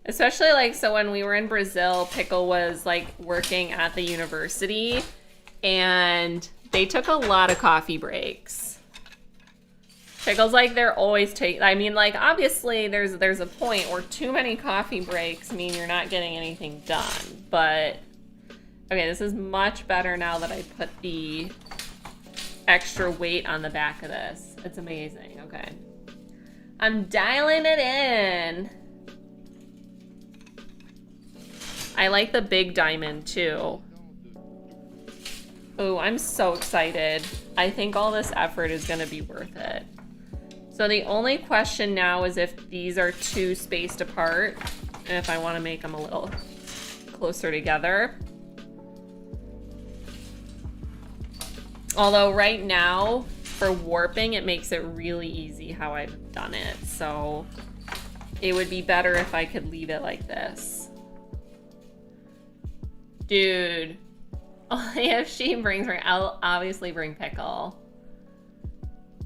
Especially like, so when we were in Brazil, Pickle was like working at the university and they took a lot of coffee breaks. Pickle's like, they're always taking, I mean, like, obviously there's a point where too many coffee breaks mean you're not getting anything done. But, okay, this is much better now that I put the extra weight on the back of this. It's amazing, okay. I'm dialing it in. I like the big diamond too. Oh, I'm so excited. I think all this effort is gonna be worth it. So the only question now is if these are too spaced apart and if I wanna make them a little closer together. Although right now, for warping, it makes it really easy how I've done it. So it would be better if I could leave it like this. Dude, only if she brings her, I'll obviously bring Pickle.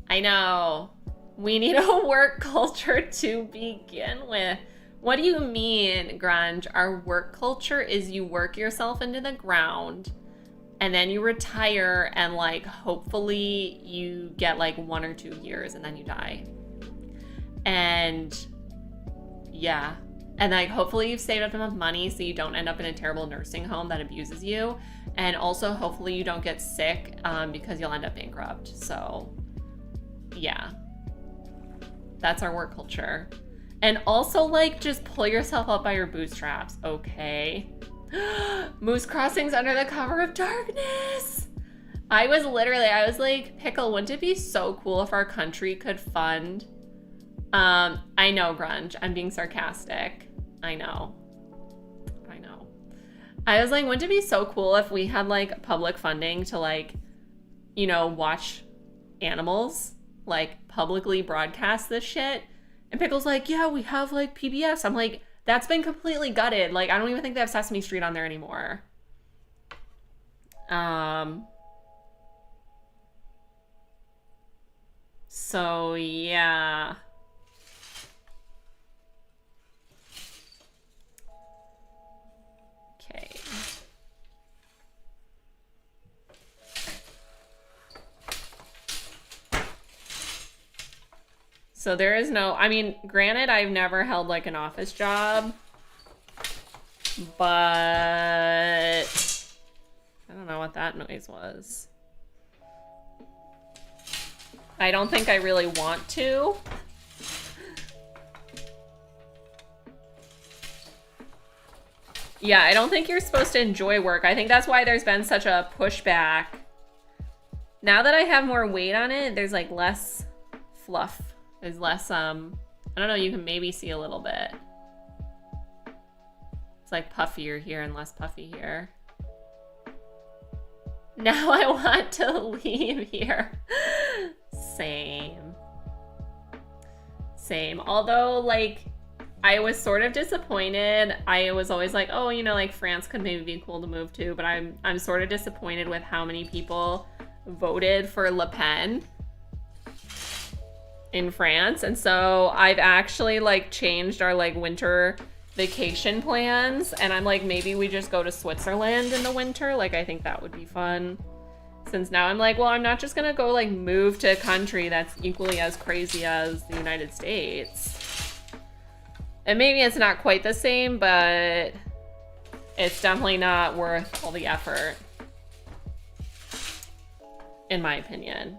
I know. We need a work culture to begin with. What do you mean, Grunge? Our work culture is you work yourself into the ground and then you retire and like hopefully you get like 1 or 2 years and then you die. And yeah. And like hopefully you've saved up enough money so you don't end up in a terrible nursing home that abuses you. And also hopefully you don't get sick because you'll end up bankrupt. So yeah. That's our work culture. And also like just pull yourself up by your bootstraps, okay? Moose crossings under the cover of darkness. I was like, Pickle, wouldn't it be so cool if our country could fund? I know, Grunge. I'm being sarcastic. I know. I was like, wouldn't it be so cool if we had like public funding to like, you know, watch animals, like publicly broadcast this shit? And Pickle's like, yeah, we have like PBS. I'm like, that's been completely gutted. Like, I don't even think they have Sesame Street on there anymore. So yeah. So there is no, I mean, granted, I've never held like an office job, but I don't know what that noise was. I don't think I really want to. Yeah, I don't think you're supposed to enjoy work. I think that's why there's been such a pushback. Now that I have more weight on it, there's like less fluff. There's less, I don't know, you can maybe see a little bit. It's like puffier here and less puffy here. Now I want to leave here. Same. Same. Although, like, I was sort of disappointed. I was always like, oh, you know, like France could maybe be cool to move to, but I'm sort of disappointed with how many people voted for Le Pen in France. And so I've actually like changed our like winter vacation plans, and I'm like, maybe we just go to Switzerland in the winter. Like, I think that would be fun. Since now I'm like, well, I'm not just gonna go like move to a country that's equally as crazy as the United States. And maybe it's not quite the same, but it's definitely not worth all the effort, in my opinion.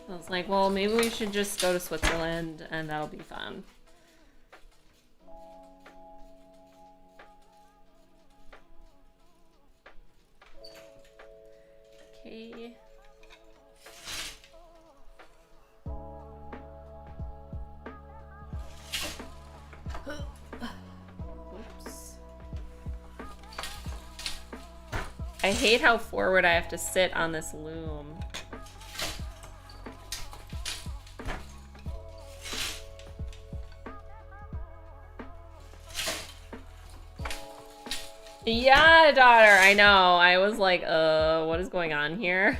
I was like, well, maybe we should just go to Switzerland and that'll be fun. Okay. Oops. I hate how forward I have to sit on this loom. Yeah, daughter, I know. I was like, what is going on here?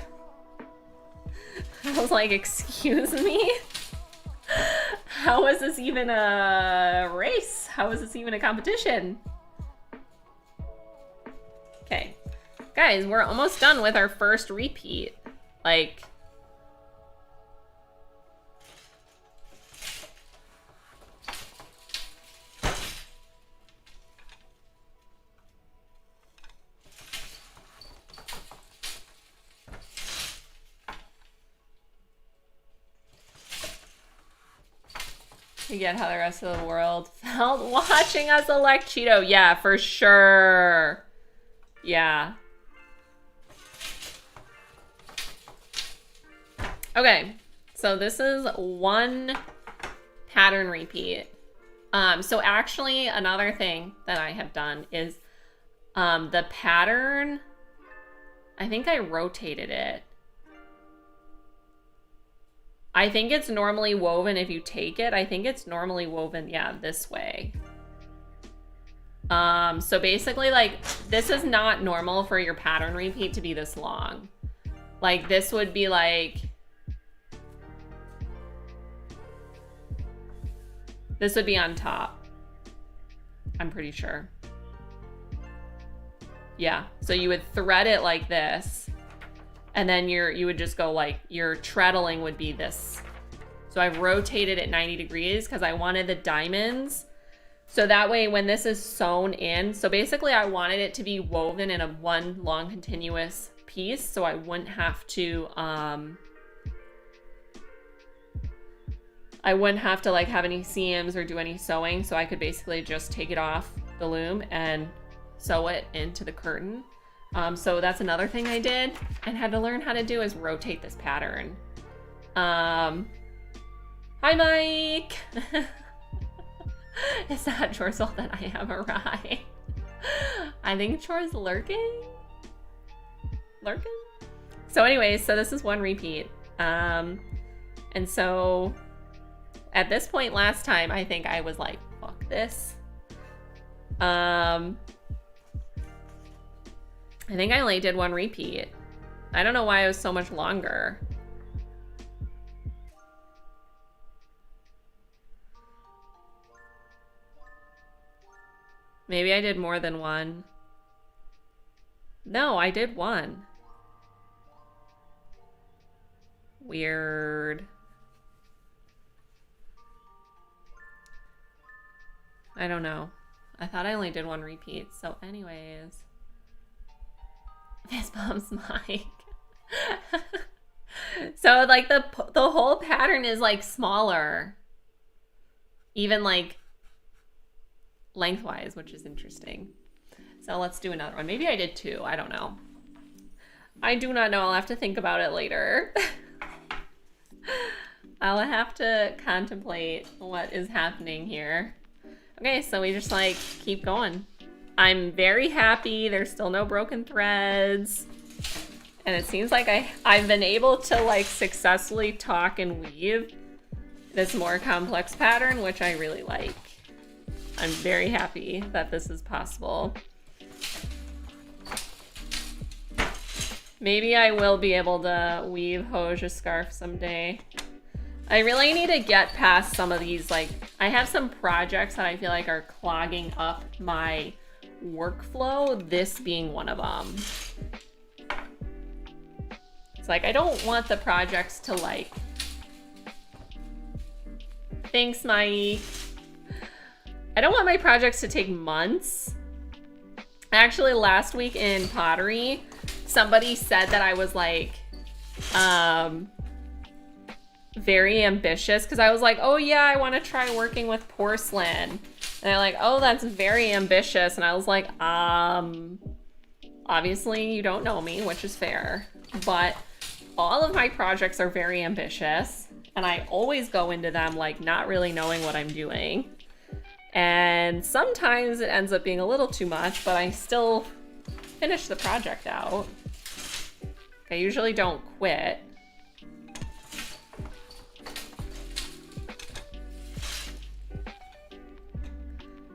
I was like, excuse me? How is this even a race? How is this even a competition? Okay. Guys, we're almost done with our first repeat. Like... to get how the rest of the world felt watching us elect Cheeto. Yeah, for sure. Yeah. Okay, so this is one pattern repeat. So actually another thing that I have done is the pattern, I think I rotated it. I think it's normally woven if you take it. I think it's normally woven, yeah, this way. So basically, like, this is not normal for your pattern repeat to be this long. Like, this would be like... this would be on top. I'm pretty sure. Yeah, so you would thread it like this. And then you would just go like, your treadling would be this. So I've rotated it 90 degrees because I wanted the diamonds. So that way when this is sewn in, so basically I wanted it to be woven in a one long continuous piece. So I wouldn't have to, like have any seams or do any sewing. So I could basically just take it off the loom and sew it into the curtain. So that's another thing I did and had to learn how to do is rotate this pattern. Hi, Mike. It's not Chore's fault that I have arrived. I think Chore's lurking. So anyways, so this is one repeat. And so at this point last time, I think I was like, fuck this. I think I only did one repeat. I don't know why it was so much longer. Maybe I did more than one. No, I did one. Weird. I don't know. I thought I only did one repeat. So anyways. Fist bumps Mike. So like the whole pattern is like smaller. Even like lengthwise, which is interesting. So let's do another one. Maybe I did two. I don't know. I do not know. I'll have to think about it later. I'll have to contemplate what is happening here. Okay, so we just like keep going. I'm very happy. There's still no broken threads. And it seems like I've been able to like successfully talk and weave this more complex pattern, which I really like. I'm very happy that this is possible. Maybe I will be able to weave hose a scarf someday. I really need to get past some of these, like, I have some projects that I feel like are clogging up my workflow, this being one of them. It's like, I don't want the projects to like, thanks Mike. I don't want my projects to take months. Actually, last week in pottery, somebody said that I was like, very ambitious because I was like, oh yeah, I want to try working with porcelain. And they're like, oh, that's very ambitious. And I was like, obviously you don't know me, which is fair, but all of my projects are very ambitious and I always go into them like not really knowing what I'm doing. And sometimes it ends up being a little too much, but I still finish the project out. I usually don't quit.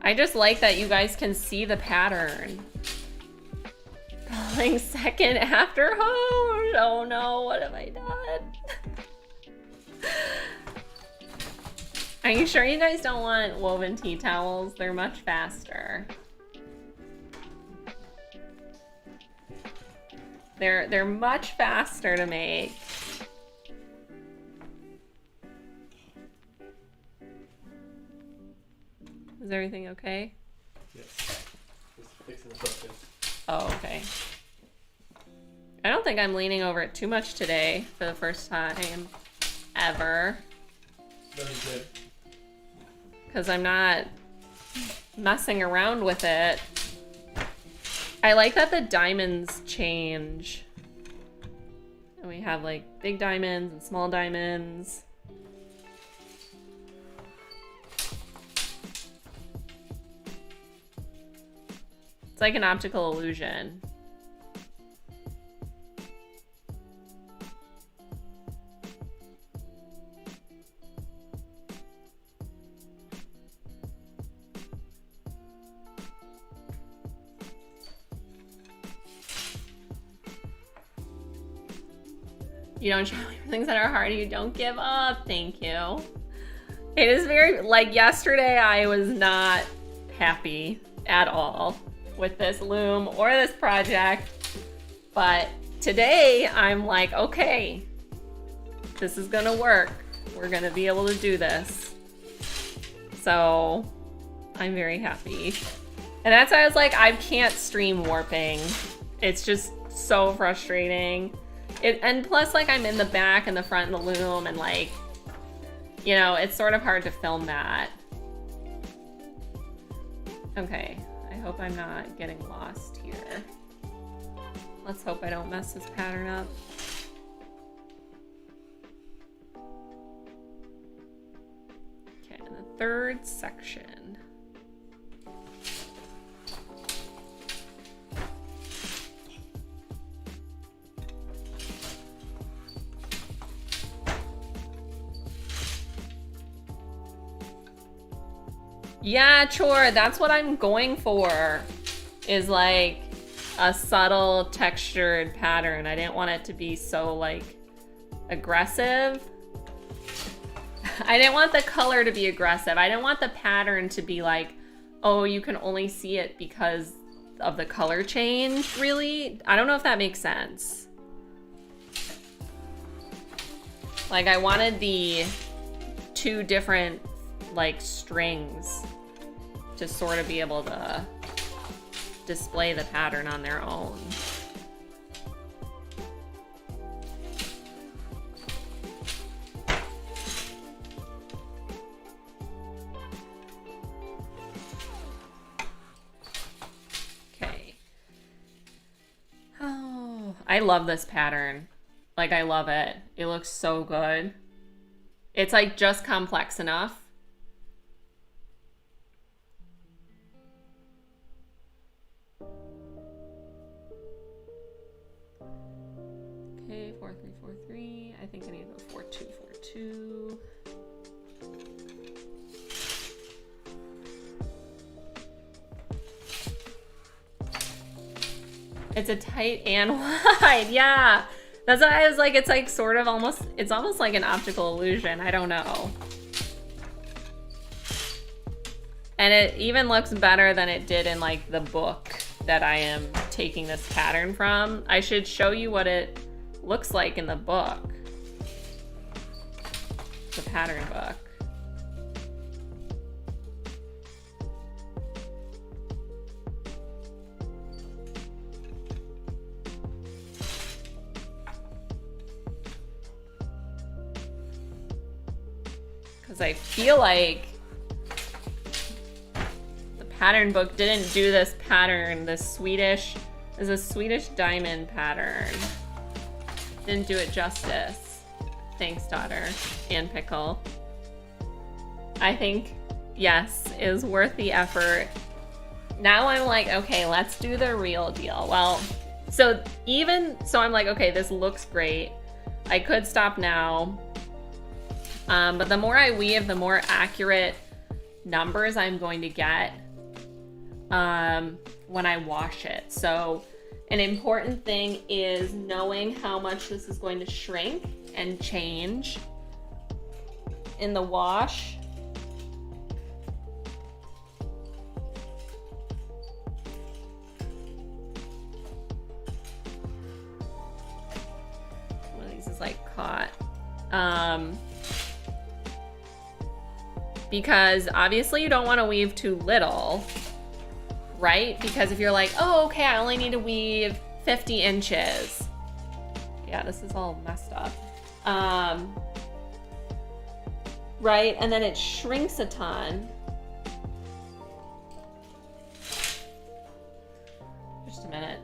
I just like that you guys can see the pattern. Pulling second after hose. Oh no, what have I done? Are you sure you guys don't want woven tea towels? They're much faster. They're much faster to make. Is everything okay? Yes. Just fixing the focus. Oh, okay. I don't think I'm leaning over it too much today for the first time ever. Very good. Because I'm not messing around with it. I like that the diamonds change. And we have like big diamonds and small diamonds. It's like an optical illusion. You don't show me things that are hard. You don't give up. Thank you. It is very, like yesterday, I was not happy at all with this loom or this project. But today I'm like, okay, this is gonna work. We're gonna be able to do this. So I'm very happy. And that's why I was like, I can't stream warping. It's just so frustrating. And plus, like, I'm in the back and the front and the loom, and like, you know, it's sort of hard to film that. Okay, I hope I'm not getting lost here. Let's hope I don't mess this pattern up. Okay, and the third section. Yeah, Chore, that's what I'm going for, is like a subtle textured pattern. I didn't want it to be so like aggressive. I didn't want the color to be aggressive. I didn't want the pattern to be like, oh, you can only see it because of the color change, really. I don't know if that makes sense. Like I wanted the 2 different like strings to sort of be able to display the pattern on their own. Okay. Oh, I love this pattern. Like I love it. It looks so good. It's like just complex enough. Okay, 4 3 4 3. I think I need to go 4 2 4 2. It's a tight and wide, yeah. That's why I was like, it's like sort of almost, it's almost like an optical illusion. I don't know. And it even looks better than it did in like the book that I am taking this pattern from. I should show you what it looks like in the book. The pattern book. Because I feel like the pattern book didn't do this pattern. This is a Swedish diamond pattern. Didn't do it justice. Thanks, daughter. And pickle. I think, yes, is worth the effort. Now I'm like, okay, let's do the real deal. Well, so I'm like, okay, this looks great. I could stop now. But the more I weave, the more accurate numbers I'm going to get when I wash it. So an important thing is knowing how much this is going to shrink and change in the wash. One of these is like caught. Because obviously you don't want to weave too little, right? Because if you're like, oh, okay, I only need to weave 50 inches. Yeah, this is all messed up. Right, and then it shrinks a ton. Just a minute.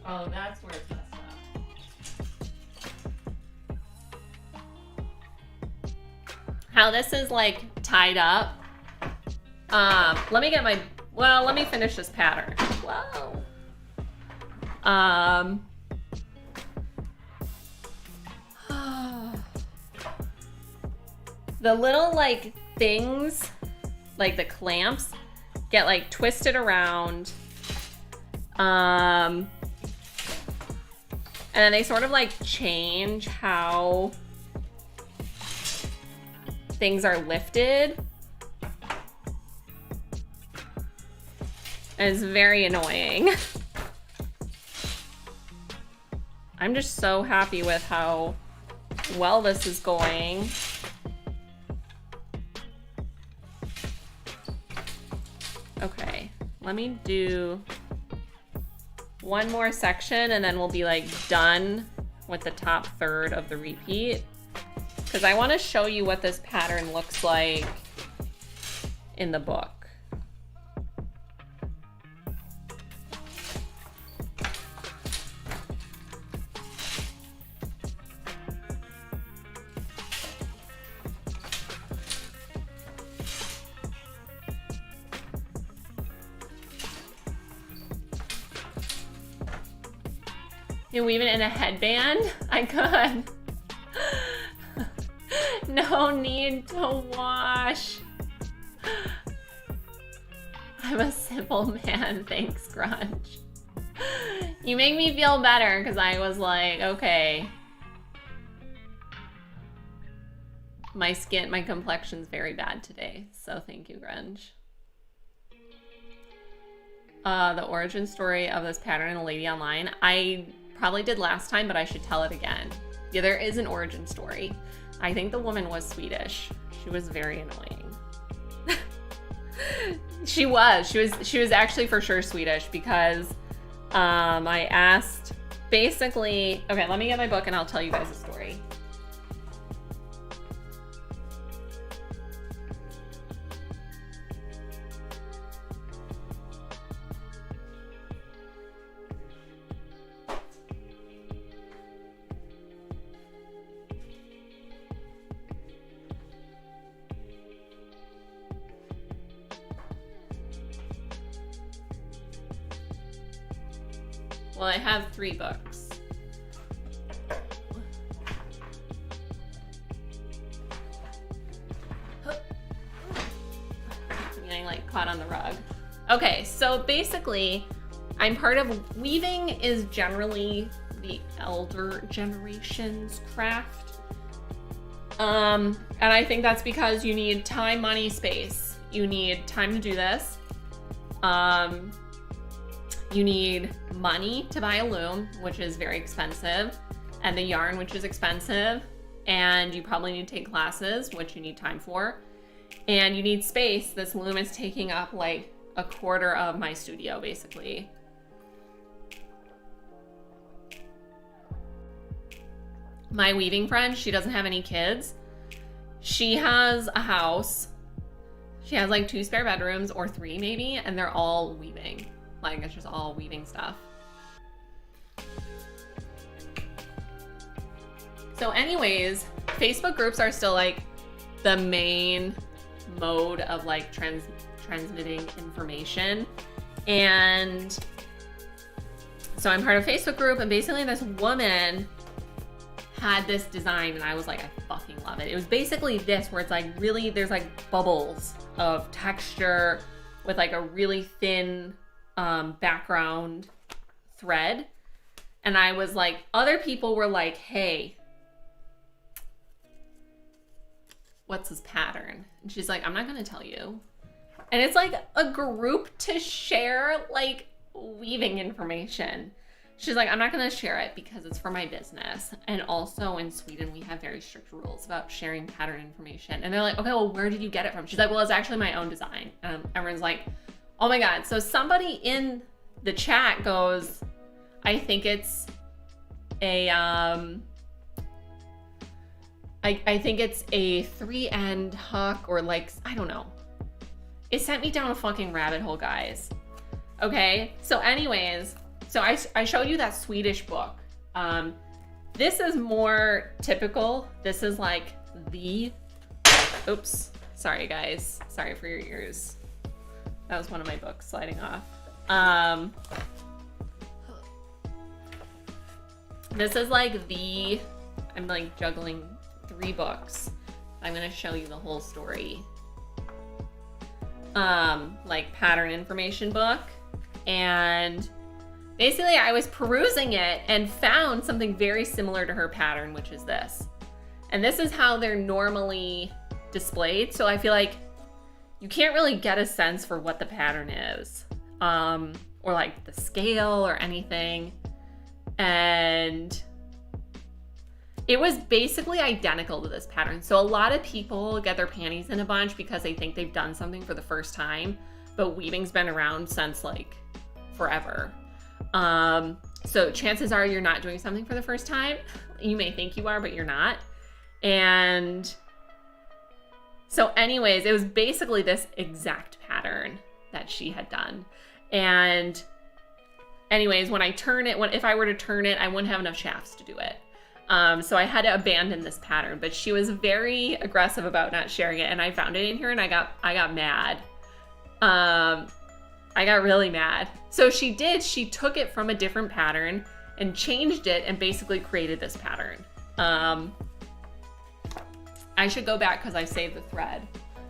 Oh, that's where it's messed up. How this is like tied up. Let me finish this pattern. Whoa. The little like things, like the clamps, get like twisted around. And then they sort of like change how things are lifted. And it's very annoying. I'm just so happy with how well this is going. Okay, let me do one more section and then we'll be like done with the top third of the repeat. Because I want to show you what this pattern looks like in the book. You weave it in a headband? I could. No need to wash. I'm a simple man, thanks, Grunge. You make me feel better because I was like, okay. My complexion's very bad today, so thank you, Grunge. The origin story of this pattern in a lady online. I probably did last time, but I should tell it again. Yeah, there is an origin story. I think the woman was Swedish. She was very annoying. She was actually for sure Swedish because I asked basically, okay, let me get my book and I'll tell you guys a story. Well, I have 3 books. I'm getting like caught on the rug. Okay, so basically, I'm part of weaving is generally the elder generation's craft. And I think that's because you need time, money, space. You need time to do this. You need money to buy a loom, which is very expensive, and the yarn, which is expensive, and you probably need to take classes, which you need time for, and you need space. This loom is taking up like a quarter of my studio, basically. My weaving friend, she doesn't have any kids. She has a house. She has like 2 spare bedrooms, or 3 maybe, and they're all weaving. Like, it's just all weaving stuff. So anyways, Facebook groups are still like the main mode of like transmitting information. And so I'm part of a Facebook group, and basically this woman had this design and I was like, I fucking love it. It was basically this, where it's like really, there's like bubbles of texture with like a really thin background thread. And I was like, other people were like, hey, what's this pattern? And she's like, I'm not gonna tell you. And it's like a group to share like weaving information. She's like, I'm not gonna share it because it's for my business. And also in Sweden, we have very strict rules about sharing pattern information. And they're like, okay, well, where did you get it from? She's like, well, it's actually my own design. Everyone's like, oh my God. So somebody in the chat goes, I think it's a, I think it's a 3-end hook, or like, I don't know. It sent me down a fucking rabbit hole, guys. Okay, so anyways, so I showed you that Swedish book. This is more typical. This is like the, oops, sorry guys. Sorry for your ears. That was one of my books sliding off. This is like the, I'm like juggling 3 books. I'm gonna show you the whole story. Like pattern information book. And basically I was perusing it and found something very similar to her pattern, which is this. And this is how they're normally displayed. So I feel like you can't really get a sense for what the pattern is, or like the scale or anything. And it was basically identical to this pattern. So a lot of people get their panties in a bunch because they think they've done something for the first time, but weaving's been around since like forever. So chances are you're not doing something for the first time. You may think you are, but you're not. And so anyways, it was basically this exact pattern that she had done. And anyways, when I turn it, if I were to turn it, I wouldn't have enough shafts to do it. So I had to abandon this pattern, but she was very aggressive about not sharing it. And I found it in here and I got mad. I got really mad. So she took it from a different pattern and changed it and basically created this pattern. I should go back because I saved the thread.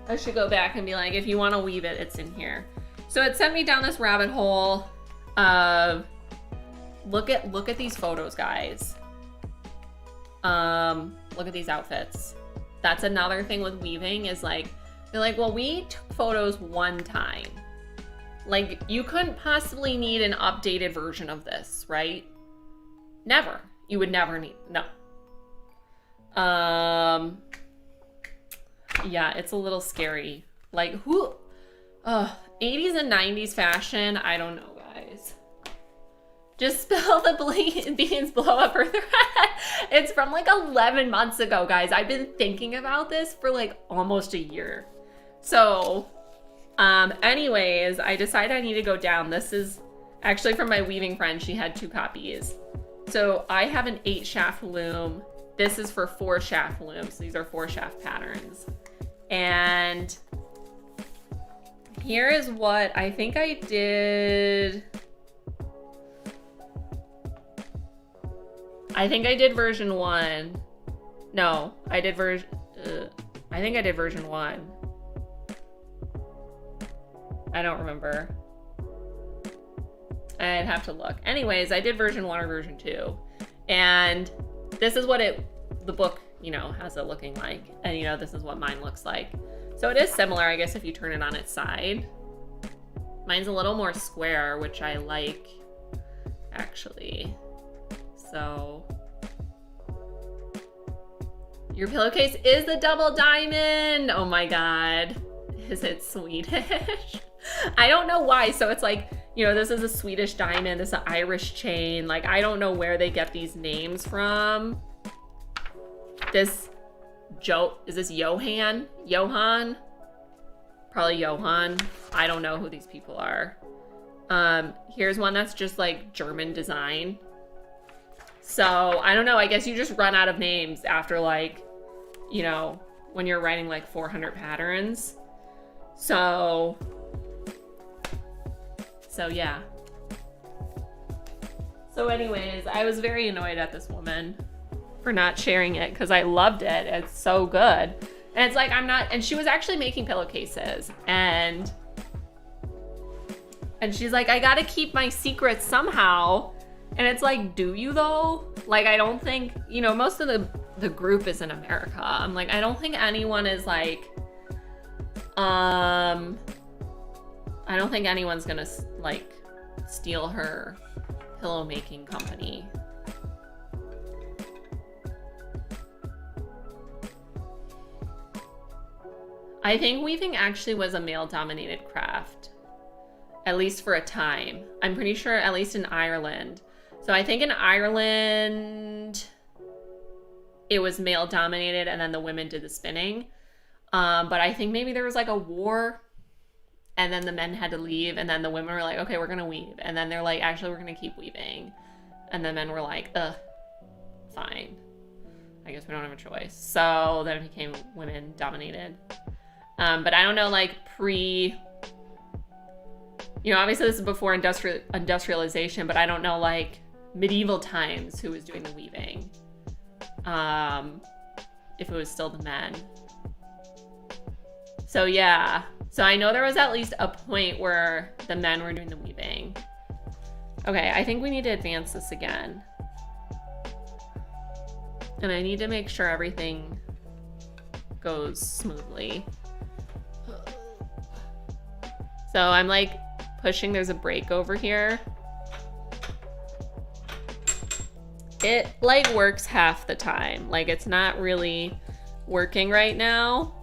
I should go back and be like, if you want to weave it, it's in here. So it sent me down this rabbit hole of look at these photos, guys. Look at these outfits. That's another thing with weaving is like, they're like, well, we took photos one time. Like, you couldn't possibly need an updated version of this, right? Never. You would never need, no. Yeah, it's a little scary. Like, 80s and 90s fashion, I don't know, guys. Just spill the beans, blow up her thread. It's from like 11 months ago, guys. I've been thinking about this for like almost a year. So, anyways, I decided I need to go down. This is actually from my weaving friend. She had 2 copies. So I have an 8 shaft loom. This is for 4 shaft looms. These are 4 shaft patterns. And here is what I think I did. I think I did version 1. No, I did version, I think I did version 1. I don't remember. I'd have to look. Anyways, I did version 1 or version 2. And this is what the book, you know, has it looking like. And, you know, this is what mine looks like. So it is similar, I guess, if you turn it on its side. Mine's a little more square, which I like, actually. So, your pillowcase is the double diamond. Oh my God. Is it Swedish? I don't know why. So it's like, you know, this is a Swedish diamond. This is an Irish chain. Like, I don't know where they get these names from. This is this Johan? Johan? Probably Johan. I don't know who these people are. Here's one that's just like German design. So I don't know, I guess you just run out of names after like, you know, when you're writing like 400 patterns. So yeah. So anyways, I was very annoyed at this woman for not sharing it because I loved it. It's so good. And it's like, and she was actually making pillowcases and she's like, I gotta keep my secrets somehow. And it's like, do you though? Like, I don't think, you know, most of the group is in America. I'm like, I don't think anyone is like, I don't think anyone's gonna like steal her pillow making company. I think weaving actually was a male-dominated craft, at least for a time. I'm pretty sure, at least in Ireland. So I think in Ireland, it was male-dominated, and then the women did the spinning. But I think maybe there was like a war, and then the men had to leave, and then the women were like, okay, we're gonna weave. And then they're like, actually, we're gonna keep weaving. And the men were like, fine. I guess we don't have a choice. So then it became women-dominated. But I don't know, like, you know, obviously this is before industrialization, but I don't know, like, medieval times who was doing the weaving. If it was still the men. So yeah. So I know there was at least a point where the men were doing the weaving. Okay, I think we need to advance this again. And I need to make sure everything goes smoothly. So I'm like pushing, there's a break over here. It like works half the time. Like it's not really working right now.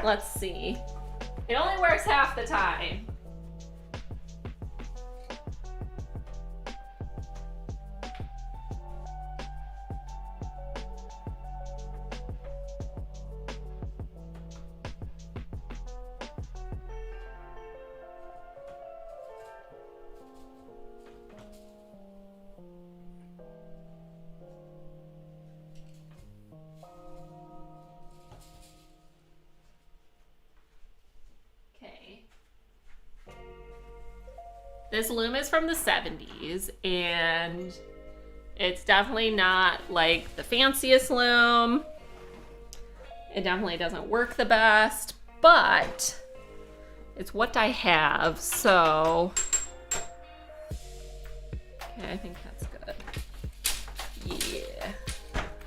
Let's see. It only works half the time. Okay. This loom is from the 70s, and it's definitely not like the fanciest loom. It definitely doesn't work the best, but it's what I have, so okay, I think that's good. Yeah,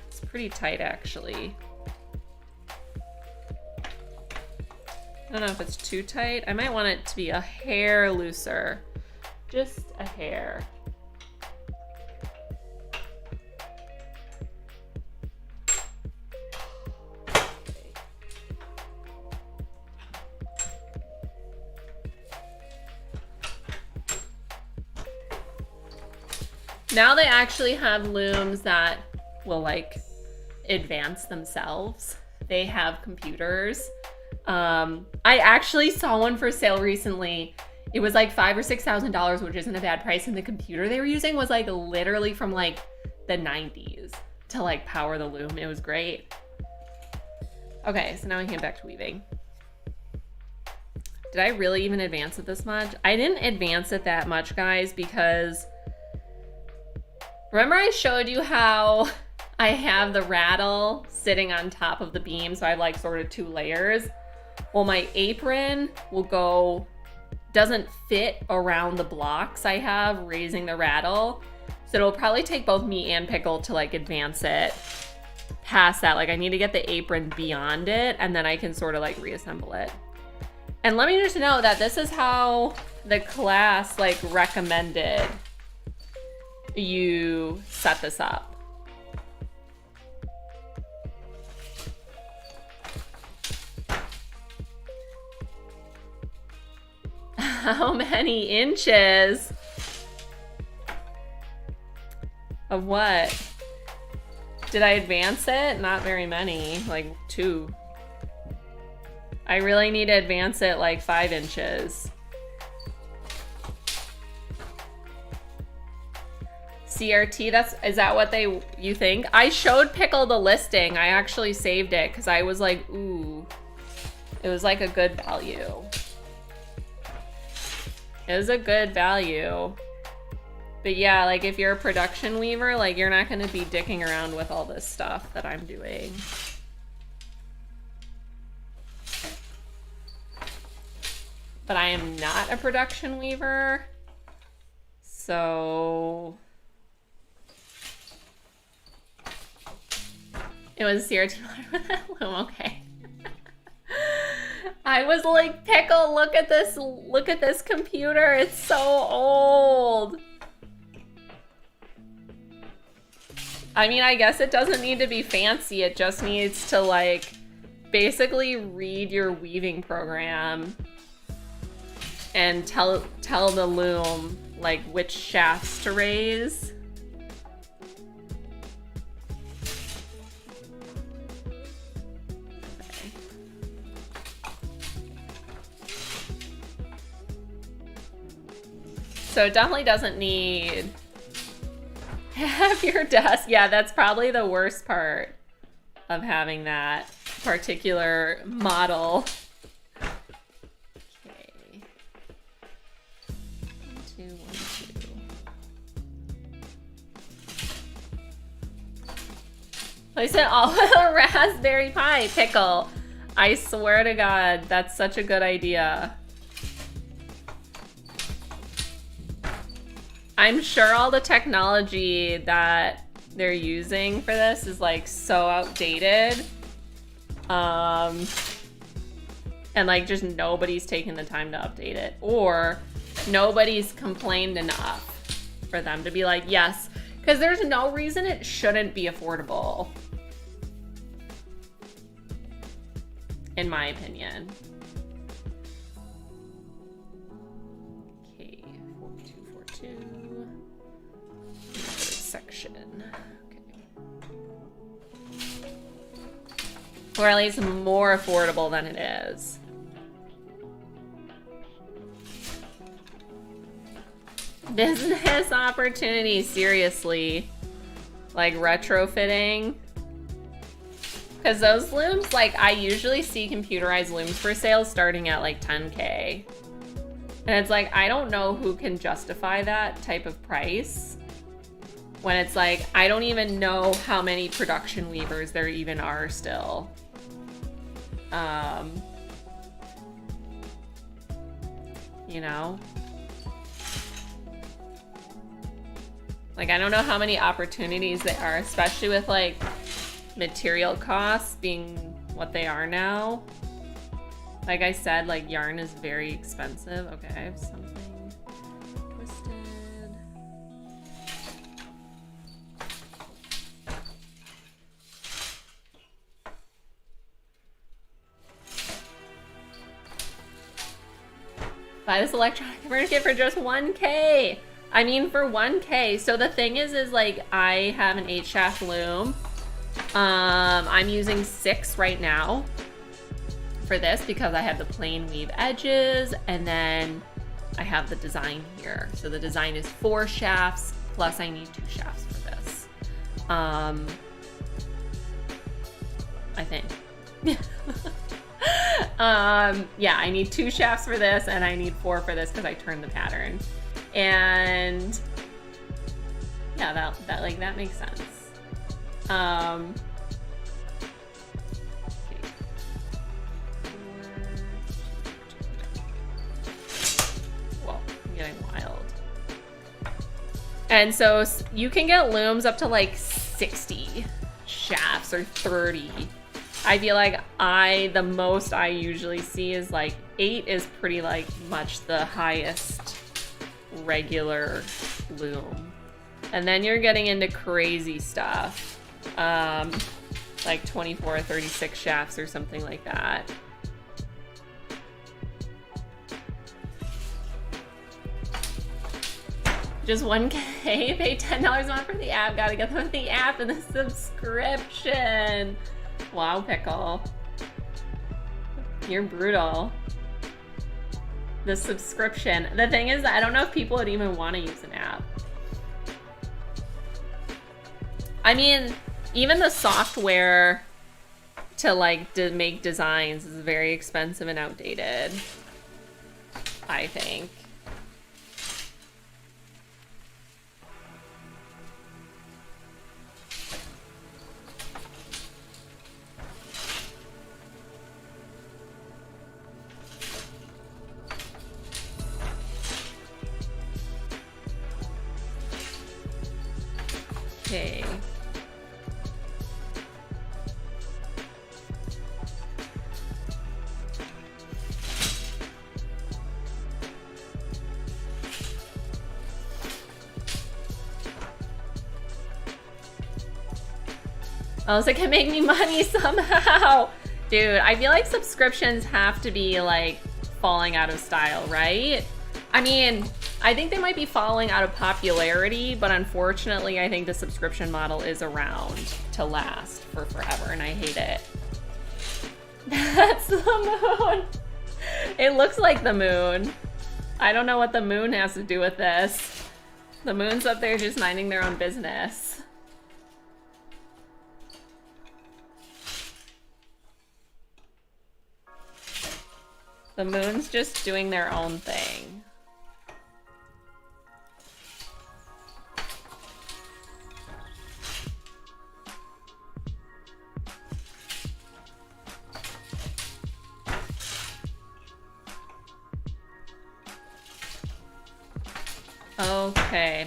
it's pretty tight actually. I don't know if it's too tight. I might want it to be a hair looser, just a hair. Now they actually have looms that will like advance themselves. They have computers. I actually saw one for sale recently. It was like $5,000 or $6,000, which isn't a bad price. And the computer they were using was like literally from like the 90s to like power the loom. It was great. Okay, so now we can get back to weaving. Did I really even advance it this much? I didn't advance it that much, guys, because remember I showed you how I have the rattle sitting on top of the beam, so I have like sort of two layers. Well, my apron doesn't fit around the blocks I have raising the rattle. So it'll probably take both me and Pickle to like advance it past that. Like I need to get the apron beyond it, and then I can sort of like reassemble it. And let me just know that this is how the class like recommended you set this up. How many inches of what? Did I advance it? Not very many, like 2. I really need to advance it like 5 inches. CRT, is that what you think? I showed Pickle the listing. I actually saved it because I was like, ooh, it was like a good value. It was a good value. But yeah, like if you're a production weaver, like you're not gonna be dicking around with all this stuff that I'm doing. But I am not a production weaver, so it was CRT with that loom, okay. I was like, Pickle, look at this computer, it's so old. I mean, I guess it doesn't need to be fancy, it just needs to like basically read your weaving program and tell the loom like which shafts to raise. So it definitely doesn't need have your desk. Yeah, that's probably the worst part of having that particular model. Okay. 1, 2, 1, 2. Place it all with a Raspberry Pi, Pickle. I swear to God, that's such a good idea. I'm sure all the technology that they're using for this is like so outdated. And like just nobody's taken the time to update it, or nobody's complained enough for them to be like, yes, because there's no reason it shouldn't be affordable, in my opinion. Okay, 4242. Section. Okay. Or at least more affordable than it is. Business opportunity, seriously. Like retrofitting. Because those looms, like I usually see computerized looms for sale starting at like 10K. And it's like, I don't know who can justify that type of price when it's like, I don't even know how many production weavers there even are still. You know? Like, I don't know how many opportunities there are, especially with like material costs being what they are now. Like I said, like yarn is very expensive. Okay, I have something twisted. Buy this electronic converter kit for just 1K. I mean, for 1K. So the thing is like I have an 8-shaft loom. I'm using 6 right now for this because I have the plain weave edges and then I have the design here. So the design is 4 shafts plus I need 2 shafts for this. I think. Yeah, I need 2 shafts for this and I need 4 for this because I turned the pattern. And yeah, that makes sense. Whoa, I'm getting wild. And so you can get looms up to like 60 shafts or 30. I feel like the most I usually see is like 8 is pretty like much the highest regular loom. And then you're getting into crazy stuff. Like 24 or 36 shafts or something like that. Just 1K, pay $10 a month for the app. Gotta get them with the app and the subscription. Wow, Pickle. You're brutal. The subscription. The thing is, I don't know if people would even want to use an app. I mean, even the software to like make designs is very expensive and outdated, I think. Okay. I was like, it make me money somehow. Dude, I feel like subscriptions have to be like falling out of style, right? I mean, I think they might be falling out of popularity, but unfortunately, I think the subscription model is around to last for forever, and I hate it. That's the moon. It looks like the moon. I don't know what the moon has to do with this. The moon's up there just minding their own business. The moon's just doing their own thing. Okay.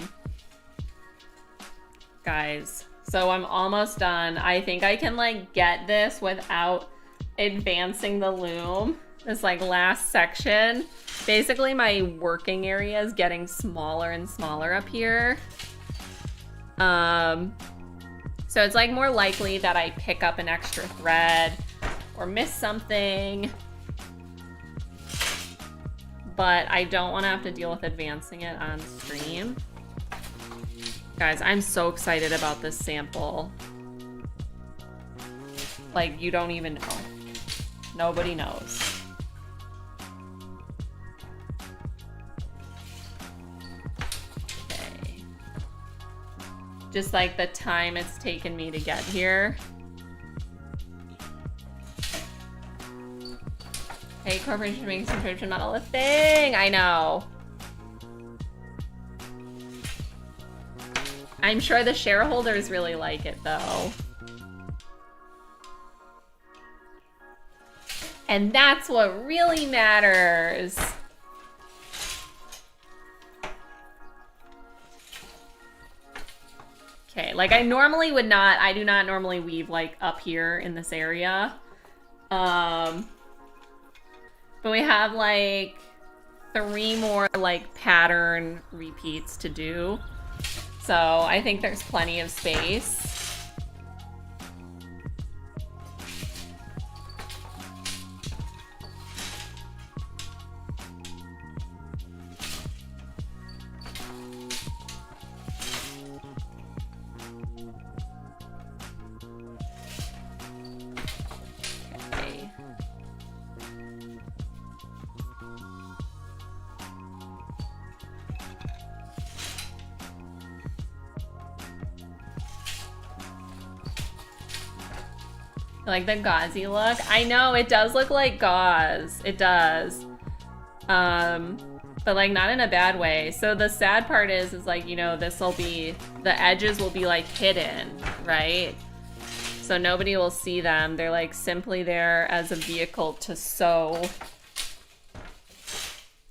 Guys, so I'm almost done. I think I can like get this without advancing the loom. This like last section. Basically my working area is getting smaller and smaller up here. So it's like more likely that I pick up an extra thread or miss something. But I don't want to have to deal with advancing it on stream. Guys, I'm so excited about this sample. Like, you don't even know. Nobody knows. Okay. Just like the time it's taken me to get here. Hey, corporation making subscription model a thing. I know. I'm sure the shareholders really like it though. And that's what really matters. Okay, like I do not normally weave like up here in this area. But we have like 3 more like pattern repeats to do. So I think there's plenty of space. Okay. Like the gauzy look. I know, it does look like gauze. It does. But like not in a bad way. So the sad part is like, you know, the edges will be like hidden, right? So nobody will see them. They're like simply there as a vehicle to sew,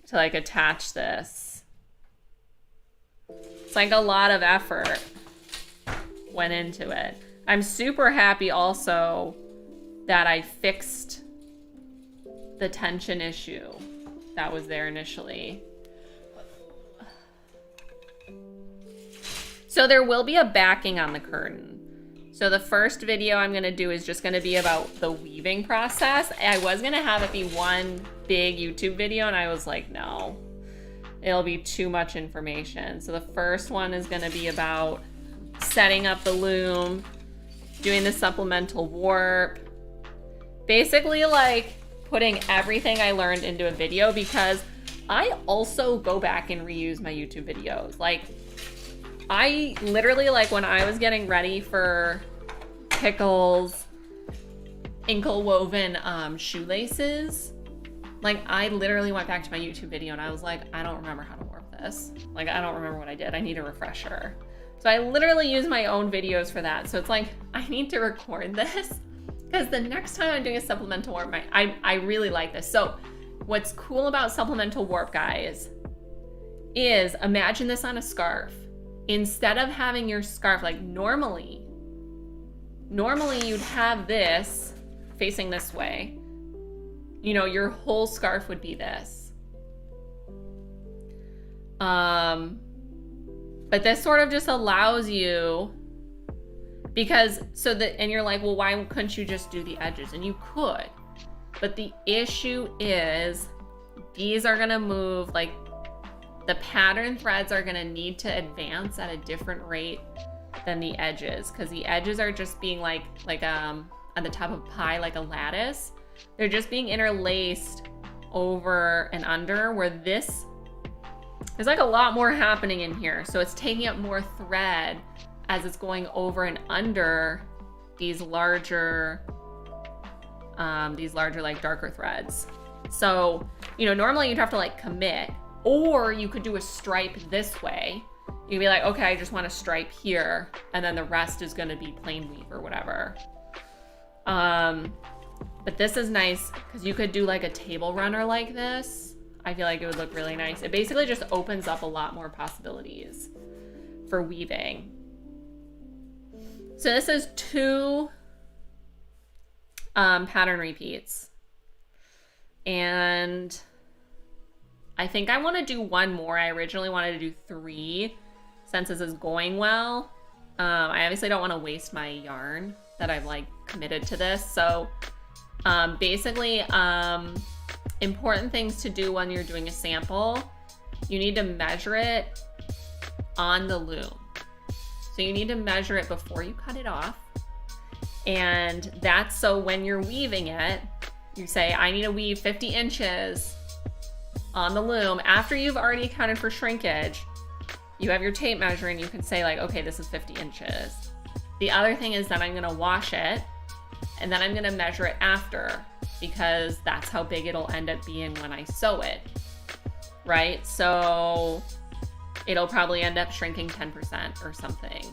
to like attach this. It's like a lot of effort went into it. I'm super happy also that I fixed the tension issue that was there initially. So there will be a backing on the curtain. So the first video I'm gonna do is just gonna be about the weaving process. I was gonna have it be one big YouTube video and I was like, no, it'll be too much information. So the first one is gonna be about setting up the loom, doing the supplemental warp, basically like putting everything I learned into a video, because I also go back and reuse my YouTube videos. Like I literally, like when I was getting ready for Pickle's ankle woven shoelaces, like I literally went back to my YouTube video and I was like, I don't remember how to warp this. Like I don't remember what I did. I need a refresher. So I literally use my own videos for that. So it's like, I need to record this because the next time I'm doing a supplemental warp, I really like this. So what's cool about supplemental warp, guys, is imagine this on a scarf. Instead of having your scarf, like normally you'd have this facing this way. You know, your whole scarf would be this. But this sort of just allows you, because and you're like, well, why couldn't you just do the edges? And you could, but the issue is these are gonna move, like the pattern threads are gonna need to advance at a different rate than the edges, because the edges are just being like on the top of pie, like a lattice. They're just being interlaced over and under, where there's like a lot more happening in here. So it's taking up more thread as it's going over and under these larger like darker threads. So, you know, normally you'd have to like commit, or you could do a stripe this way. You'd be like, okay, I just want a stripe here, and then the rest is gonna be plain weave or whatever. But this is nice because you could do like a table runner like this. I feel like it would look really nice. It basically just opens up a lot more possibilities for weaving. So this is 2 pattern repeats. And I think I want to do 1 more. I originally wanted to do 3 since this is going well. I obviously don't want to waste my yarn that I've like committed to this. So basically, important things to do when you're doing a sample, you need to measure it on the loom. So you need to measure it before you cut it off. And that's so when you're weaving it, you say, I need to weave 50 inches on the loom. After you've already accounted for shrinkage, you have your tape measure and you can say like, okay, this is 50 inches. The other thing is that I'm gonna wash it. And then I'm gonna measure it after, because that's how big it'll end up being when I sew it, right? So it'll probably end up shrinking 10% or something.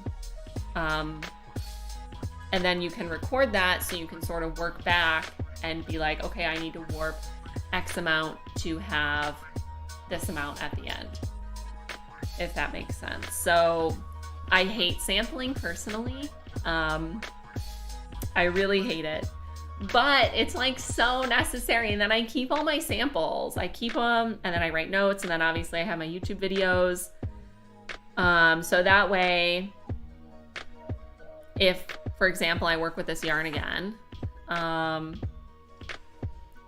And then you can record that so you can sort of work back and be like, okay, I need to warp X amount to have this amount at the end, if that makes sense. So I hate sampling personally. I really hate it, but it's like so necessary. And then I keep all my samples. I keep them, and then I write notes, and then obviously I have my YouTube videos. So that way, if, for example, I work with this yarn again,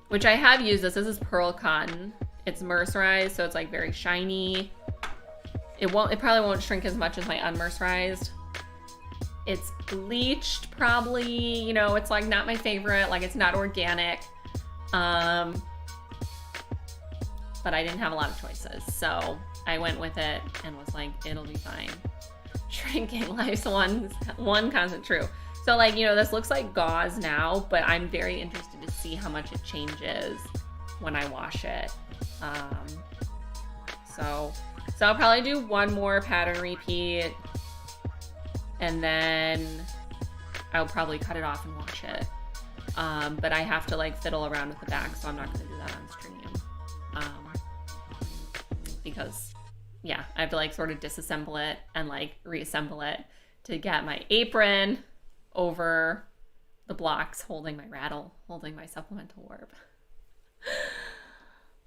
which I have used this is pearl cotton. It's mercerized, so it's like very shiny. It probably won't shrink as much as my unmercerized. It's bleached probably, you know, it's like not my favorite, like it's not organic. But I didn't have a lot of choices, so I went with it and was like, it'll be fine. Shrinking life's one constant true. So like, you know, this looks like gauze now, but I'm very interested to see how much it changes when I wash it. So I'll probably do one more pattern repeat, and then I'll probably cut it off and wash it. But I have to like fiddle around with the back, so I'm not gonna do that on stream. Because yeah, I have to like sort of disassemble it and like reassemble it to get my apron over the blocks holding my rattle, holding my supplemental warp.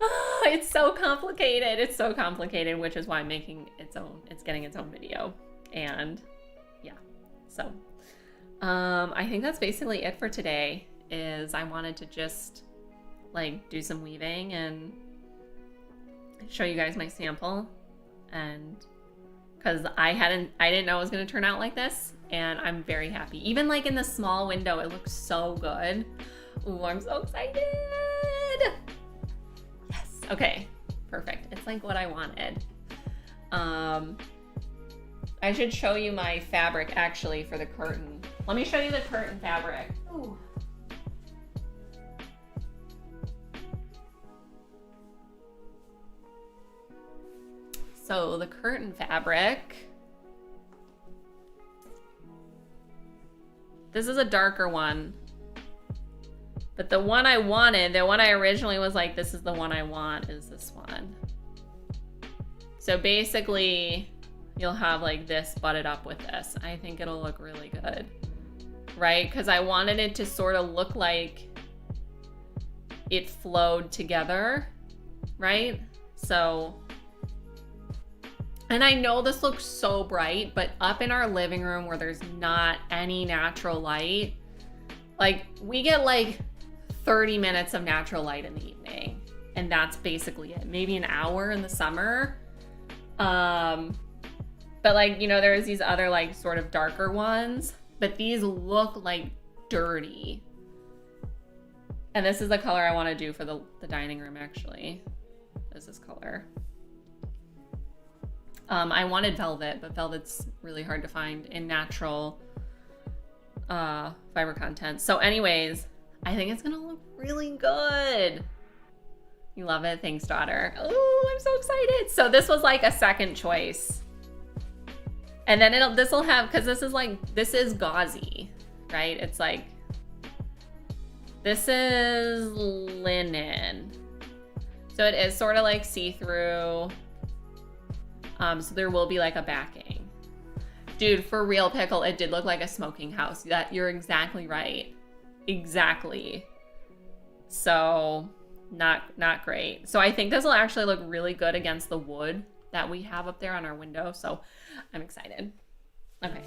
Oh, it's so complicated. It's so complicated, which is why I'm making it's getting its own video. And yeah, so I think that's basically it for today. Is I wanted to just like do some weaving and show you guys my sample, and because I didn't know it was gonna turn out like this, and I'm very happy. Even like in the small window, it looks so good. Ooh, I'm so excited. Yes, okay, perfect. It's like what I wanted. I should show you my fabric actually for the curtain. Let me show you the curtain fabric. Ooh. So the curtain fabric, this is a darker one, but the one I wanted, the one I originally was like, this is the one I want, is this one. So basically you'll have like this butted up with this. I think it'll look really good, right? Because I wanted it to sort of look like it flowed together, right? So, and I know this looks so bright, but up in our living room where there's not any natural light, like we get like 30 minutes of natural light in the evening, and that's basically it. Maybe an hour in the summer. But like, you know, there's these other like sort of darker ones, but these look like dirty. And this is the color I want to do for the dining room actually. This is color. I wanted velvet, but velvet's really hard to find in natural fiber content. So anyways, I think it's gonna look really good. You love it? Thanks, daughter. Oh, I'm so excited. So this was like a second choice. And then this will have, cause this is gauzy, right? It's like, this is linen. So it is sort of like see-through. So there will be like a backing. Dude, for real, Pickle, it did look like a smoking house. You're exactly right. Exactly. So not great. So I think this will actually look really good against the wood that we have up there on our window. So I'm excited. Okay.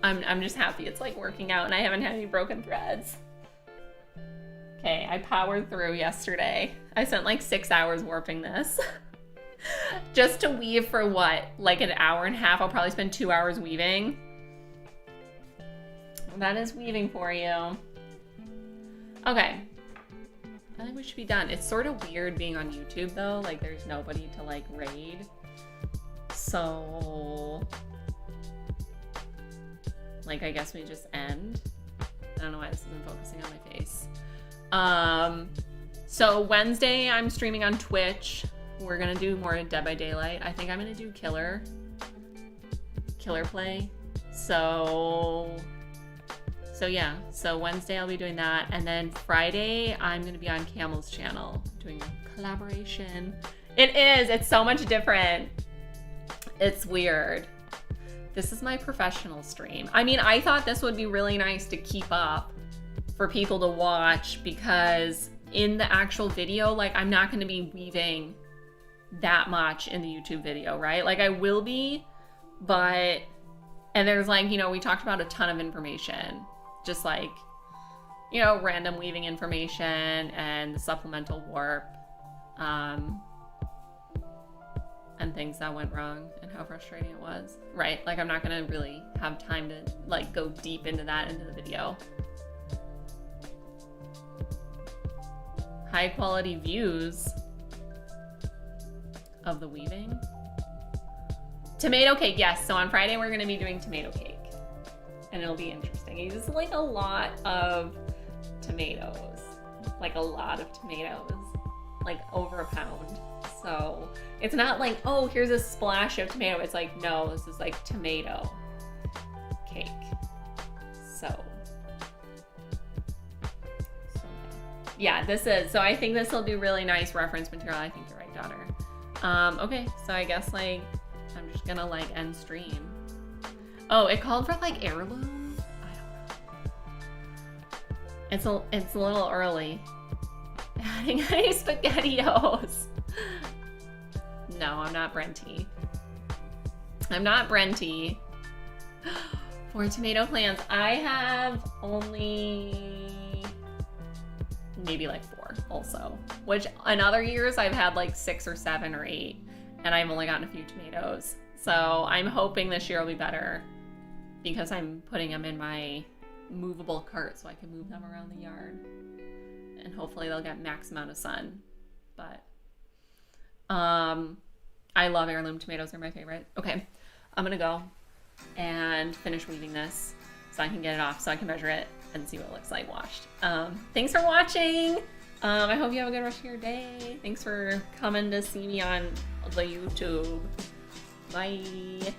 I'm just happy it's like working out and I haven't had any broken threads. Okay, I powered through yesterday. I spent like 6 hours warping this. Just to weave for what? Like an hour and a half? I'll probably spend 2 hours weaving. That is weaving for you. Okay. I think we should be done. It's sort of weird being on YouTube though. Like there's nobody to like raid. So like I guess we just end. I don't know why this isn't focusing on my face. So Wednesday, I'm streaming on Twitch. We're gonna do more Dead by Daylight. I think I'm gonna do Killer Play. So yeah, so Wednesday I'll be doing that, and then Friday I'm gonna be on Camel's channel doing a collaboration. It's so much different. It's weird. This is my professional stream. I mean, I thought this would be really nice to keep up for people to watch, because in the actual video, like, I'm not gonna be weaving that much in the YouTube video, right? Like, I will be, but, and there's like, you know, we talked about a ton of information, just like, you know, random weaving information and the supplemental warp, and things that went wrong and how frustrating it was, right? Like, I'm not gonna really have time to like go deep into that into the video. High quality views of the weaving. Tomato cake, yes. So on Friday we're gonna be doing tomato cake, and it'll be interesting. He uses like a lot of tomatoes, like a lot of tomatoes, like over a pound. So it's not like, oh, here's a splash of tomato. It's like, no, this is like tomato cake. So yeah, this is, so I think this will be really nice reference material. I think you're right, daughter. Okay, so I guess like, I'm just gonna like end stream. Oh, it called for like heirloom? I don't know. It's a little early. Adding honey spaghettios. No, I'm not Brenty. I'm not Brenty. 4 tomato plants. I have only maybe like 4 also, which in other years I've had like 6 or 7 or 8, and I've only gotten a few tomatoes. So I'm hoping this year will be better, because I'm putting them in my movable cart so I can move them around the yard, and hopefully they'll get max amount of sun. But I love heirloom tomatoes. They're my favorite. Okay, I'm gonna go and finish weaving this so I can get it off, so I can measure it and see what it looks like washed. Thanks for watching. I hope you have a good rest of your day. Thanks for coming to see me on the YouTube. Bye.